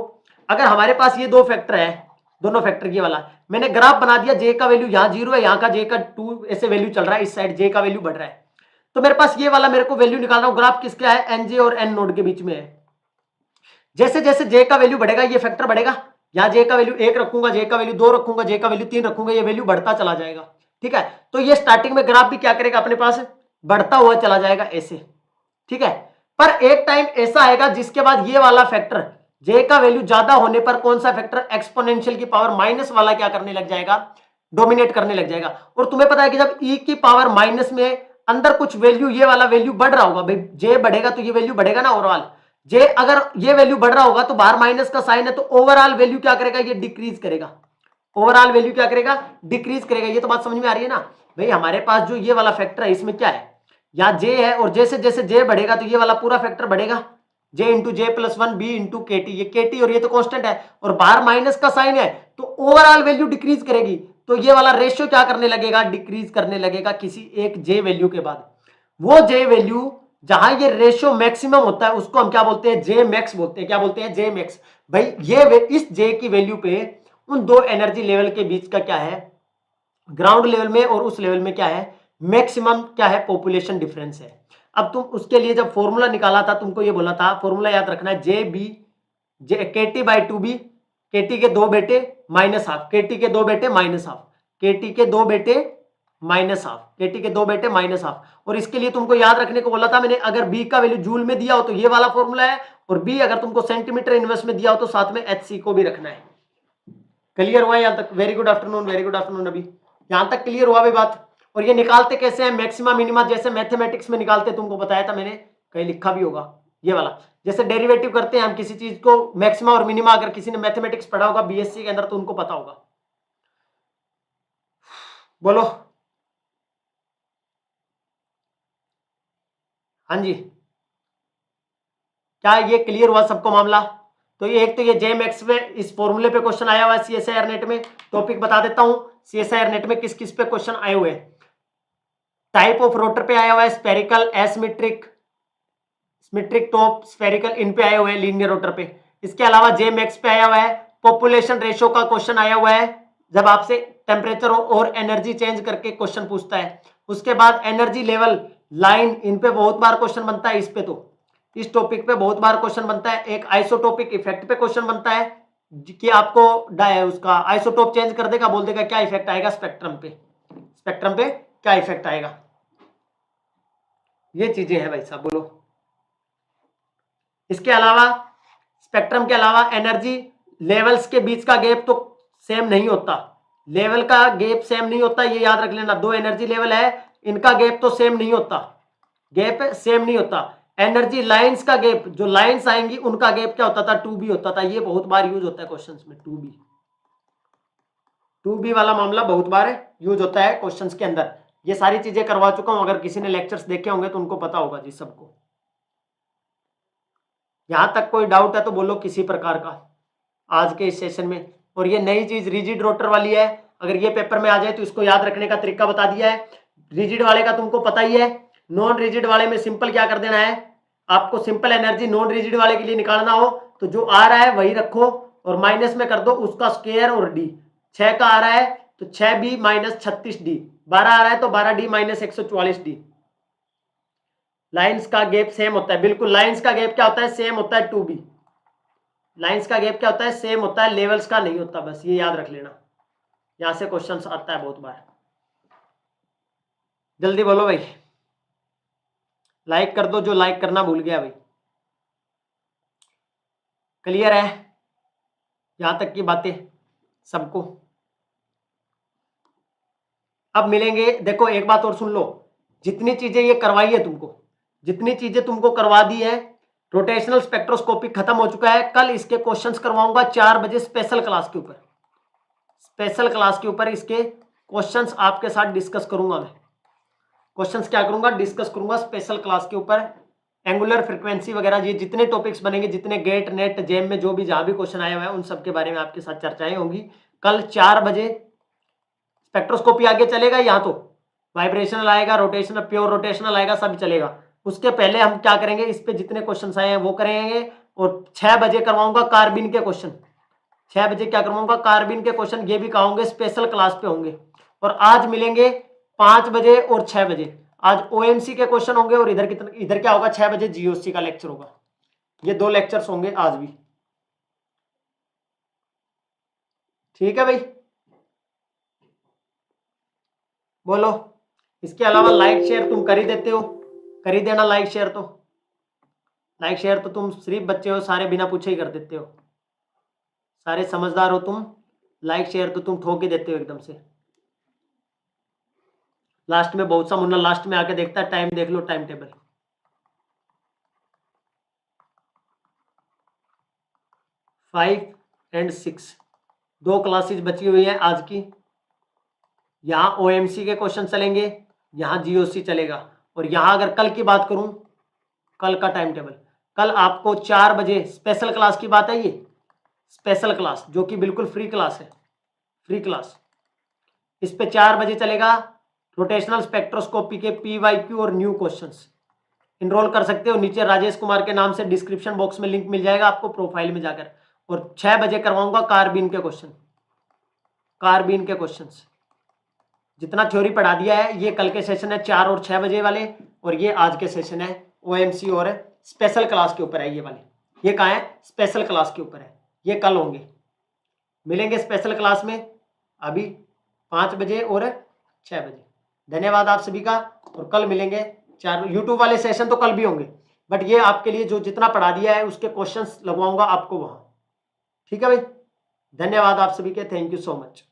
अगर हमारे पास ये 2 फैक्टर है, दोनों फैक्टर ये वाला, मैंने ग्राफ बना दिया, j का वैल्यू यहाँ 0 है, यहाँ का j का 2 ऐसे वैल्यू चल रहा है, इस साइड j का वैल्यू बढ़ रहा है। तो मेरे पास ये वाला मेरे को वैल्यू निकालना हो, ग्राफ किसका है, nj और n नोड के बीच में है। जैसे जैसे j का वैल्यू बढ़ेगा ये फैक्टर बढ़ेगा, यहाँ j का वैल्यू 1 रखूंगा, j का वैल्यू 2 रखूंगा, j का वैल्यू 3 रखूंगा, ये वैल्यू बढ़ता चला जाएगा। ठीक है, तो ये स्टार्टिंग में ग्राफ भी क्या करेगा, अपने पास बढ़ता हुआ चला जाएगा ऐसे। ठीक है, पर एक टाइम ऐसा आएगा जिसके बाद ये वाला फैक्टर j का वैल्यू ज्यादा होने पर कौन सा फैक्टर, एक्सपोनेंशियल की पावर माइनस वाला क्या करने लग जाएगा, डोमिनेट करने लग जाएगा। और तुम्हें पता है कि जब e की पावर माइनस में अंदर कुछ वैल्यू, ये वाला वैल्यू बढ़ रहा होगा, भाई j बढ़ेगा तो ये वैल्यू बढ़ेगा ना ओवरऑल, j अगर ये वैल्यू बढ़ रहा होगा तो बाहर माइनस का साइन है, तो ओवरऑल वैल्यू क्या करेगा, ये डिक्रीज करेगा, ओवरऑल वैल्यू क्या करेगा, डिक्रीज करेगा। ये तो बात समझ में आ रही है ना भाई। हमारे पास जो ये वाला फैक्टर है इसमें क्या है, यहाँ j है, और जैसे जैसे j बढ़ेगा तो ये वाला पूरा फैक्टर बढ़ेगा, j into j+1 b into के टी, ये k टी और ये तो कांस्टेंट है, और बाहर माइनस का साइन है तो ओवरऑल वैल्यू डिक्रीज करेगी। तो ये वाला रेशियो क्या करने लगेगा, डिक्रीज करने लगेगा किसी एक j वैल्यू के बाद। वो j वैल्यू जहां ये रेशियो मैक्सिमम होता है उसको हम क्या बोलते हैं, j मैक्स बोलते हैं। क्या बोलते हैं, j मैक्स। भाई ये इस j की वैल्यू पे उन दो एनर्जी लेवल के बीच का क्या है, ग्राउंड लेवल में और उस लेवल में क्या है, मैक्सिमम क्या है, पॉपुलेशन डिफरेंस है। अब तुम उसके लिए जब फॉर्मूला निकाला था तुमको ये बोला था, फॉर्मूला याद रखना है, के टी बाई 2b, के टी के 2 बेटे माइनस हाफ, के टी के 2 बेटे माइनस हाफ, के टी के 2 बेटे माइनस हाफ, के टी के 2 बेटे माइनस हाफ। और इसके लिए तुमको याद रखने को बोला था मैंने, अगर b का वैल्यू जूल में दिया हो तो ये वाला फॉर्मूला है, और b अगर तुमको सेंटीमीटर इनवर्स में दिया हो तो साथ में hc को भी रखना है। क्लियर हुआ यहां तक, very good afternoon, very good afternoon. अभी यहां तक क्लियर हुआ भाई बात। और ये निकालते कैसे हैं, मैक्सिमा मिनिमा, जैसे मैथमेटिक्स में निकालते, तुमको बताया था मैंने, कहीं लिखा भी होगा ये वाला, जैसे डेरिवेटिव करते हैं हम किसी चीज को, मैक्सिमा और मिनिमा, अगर किसी ने मैथमेटिक्स पढ़ा होगा बीएससी के अंदर तो उनको पता होगा। बोलो हाँ जी, क्या ये क्लियर हुआ सबको मामला। तो ये एक तो ये जे मैक्स में इस फॉर्मूले पे क्वेश्चन आया हुआ है सीएसआईआर नेट में। टॉपिक बता देता हूं, सीएसआईआर नेट में किस किस पे क्वेश्चन आए हुए हैं। टाइप ऑफ रोटर पे आया हुआ है, spherical, asymmetric, symmetric top, spherical, इन पे आए हुए हैं, लीनियर रोटर पे। इसके अलावा जे मैक्स पे आया हुआ है, पॉपुलेशन रेशियो का क्वेश्चन आया हुआ है, जब आपसे टेम्परेचर और एनर्जी चेंज करके क्वेश्चन पूछता है। उसके बाद एनर्जी लेवल लाइन, इन पे बहुत बार क्वेश्चन बनता है, इस पे तो इस टॉपिक पे बहुत बार क्वेश्चन बनता है। एक आइसोटोपिक इफेक्ट पे क्वेश्चन बनता है कि आपको उसका आइसोटोप चेंज कर देगा, बोल देगा क्या इफेक्ट आएगा स्पेक्ट्रम पे, स्पेक्ट्रम पे क्या इफेक्ट आएगा। ये चीजें हैं भाई साहब, बोलो। इसके अलावा स्पेक्ट्रम के अलावा एनर्जी लेवल्स के बीच का गैप तो सेम नहीं होता, लेवल का गैप सेम नहीं होता, ये याद रख लेना। दो एनर्जी लेवल है, इनका गैप तो सेम नहीं होता, गैप सेम नहीं होता। एनर्जी लाइंस का गैप, जो लाइंस आएंगी उनका गैप क्या होता था, 2b होता था। ये बहुत बार यूज होता है क्वेश्चंस में, 2b वाला मामला बहुत बार यूज होता है क्वेश्चंस के अंदर। ये सारी चीजें करवा चुका हूं, अगर किसी ने लेक्चर्स देखे होंगे तो उनको पता होगा जी सबको। यहां तक कोई डाउट है तो बोलो किसी प्रकार का आज के इस सेशन में। और ये नई चीज रिजिड रोटर वाली है, अगर ये पेपर में आ जाए तो इसको याद रखने का तरीका बता दिया है। रिजिड वाले का तुमको पता ही है, नॉन रिजिड वाले में सिंपल क्या कर देना है, आपको सिंपल एनर्जी नॉन रिजिड वाले के लिए निकालना हो तो जो आ रहा है वही रखो और माइनस में कर दो उसका स्क्वायर और डी। 6 का आ रहा है तो 6b माइनस 36d, 12 आ रहा है तो 12d माइनस 144d। लाइंस का गैप सेम होता है, बिल्कुल लाइंस का गैप क्या होता है, सेम होता है 2b। लाइंस का गैप क्या होता है, सेम होता है, लेवल्स का नहीं होता, बस ये याद रख लेना। यहां से क्वेश्चन आता है बहुत बार। जल्दी बोलो भाई, लाइक कर दो जो लाइक करना भूल गया भाई। क्लियर है यहां तक की बातें सबको? अब मिलेंगे, देखो एक बात और सुन लो, जितनी चीजें ये करवाई है तुमको, जितनी चीजें तुमको करवा दी है, रोटेशनल स्पेक्ट्रोस्कोपी खत्म हो चुका है। कल इसके क्वेश्चंस करवाऊंगा 4 बजे स्पेशल क्लास के ऊपर, स्पेशल क्लास के ऊपर इसके क्वेश्चंस आपके साथ डिस्कस करूंगा मैं। क्वेश्चंस क्या करूंगा, डिस्कस करूंगा स्पेशल क्लास के ऊपर। एंगुलर फ्रीक्वेंसी वगैरह ये जितने टॉपिक्स बनेंगे, जितने गेट नेट जेम में जो भी जहां भी क्वेश्चन आया हुआ है उन सब के बारे में आपके साथ चर्चाएं होंगी। कल 4 बजे स्पेक्ट्रोस्कोपी आगे चलेगा, यहाँ तो वाइब्रेशनल आएगा, रोटेशनल, प्योर रोटेशनल आएगा, सब चलेगा। उसके पहले हम क्या करेंगे, इस पे जितने क्वेश्चन आए हैं वो करेंगे। और 6 बजे करवाऊंगा कार्बिन के क्वेश्चन, 6 बजे क्या करवाऊंगा, कार्बिन के क्वेश्चन। ये भी कहोगे स्पेशल क्लास पे होंगे। और आज मिलेंगे 5 बजे और 6 बजे, आज ओएमसी के क्वेश्चन होंगे और इधर क्या होगा, 6 बजे जीओसी का लेक्चर होगा। ये 2 लेक्चर्स होंगे आज भी, ठीक है भाई? बोलो। इसके अलावा लाइक शेयर तुम कर ही देते हो, कर ही देना लाइक शेयर। तो लाइक शेयर तो तुम सिर्फ बच्चे हो, सारे बिना पूछे ही कर देते हो, सारे समझदार हो तुम। लाइक शेयर तो तुम ठोक ही देते हो एकदम से। लास्ट में बहुत सा मुन्ना लास्ट में आके देखता है, टाइम देख लो, टाइम टेबल 5 और 6 2 क्लासेस बची हुई है आज की। यहाँ ओएमसी के क्वेश्चन चलेंगे, यहाँ जीओसी चलेगा। और यहाँ अगर कल की बात करूं, कल का टाइम टेबल, कल आपको 4 बजे स्पेशल क्लास की बात है, ये स्पेशल क्लास जो कि बिल्कुल फ्री क्लास है, फ्री क्लास। इस पे 4 बजे चलेगा रोटेशनल स्पेक्ट्रोस्कोपी के PYQ और न्यू क्वेश्चंस। इनरोल कर सकते हो, नीचे राजेश कुमार के नाम से डिस्क्रिप्शन बॉक्स में लिंक मिल जाएगा आपको प्रोफाइल में जाकर। और 6 बजे करवाऊंगा कार्बिन के क्वेश्चन, कार्बिन के क्वेश्चंस। जितना थ्योरी पढ़ा दिया है ये कल के सेशन है 4 और 6 बजे वाले, और ये आज के सेशन है ओएमसी और स्पेशल क्लास के ऊपर है ये वाले। ये कहाँ है, स्पेशल क्लास के ऊपर है, ये कल होंगे। मिलेंगे स्पेशल क्लास में अभी 5 बजे और 6 बजे। धन्यवाद आप सभी का, और कल मिलेंगे 4। यूट्यूब वाले सेशन तो कल भी होंगे, बट ये आपके लिए जो जितना पढ़ा दिया है उसके क्वेश्चंस लगवाऊंगा आपको वहां, ठीक है भाई? धन्यवाद आप सभी के, थैंक यू सो मच।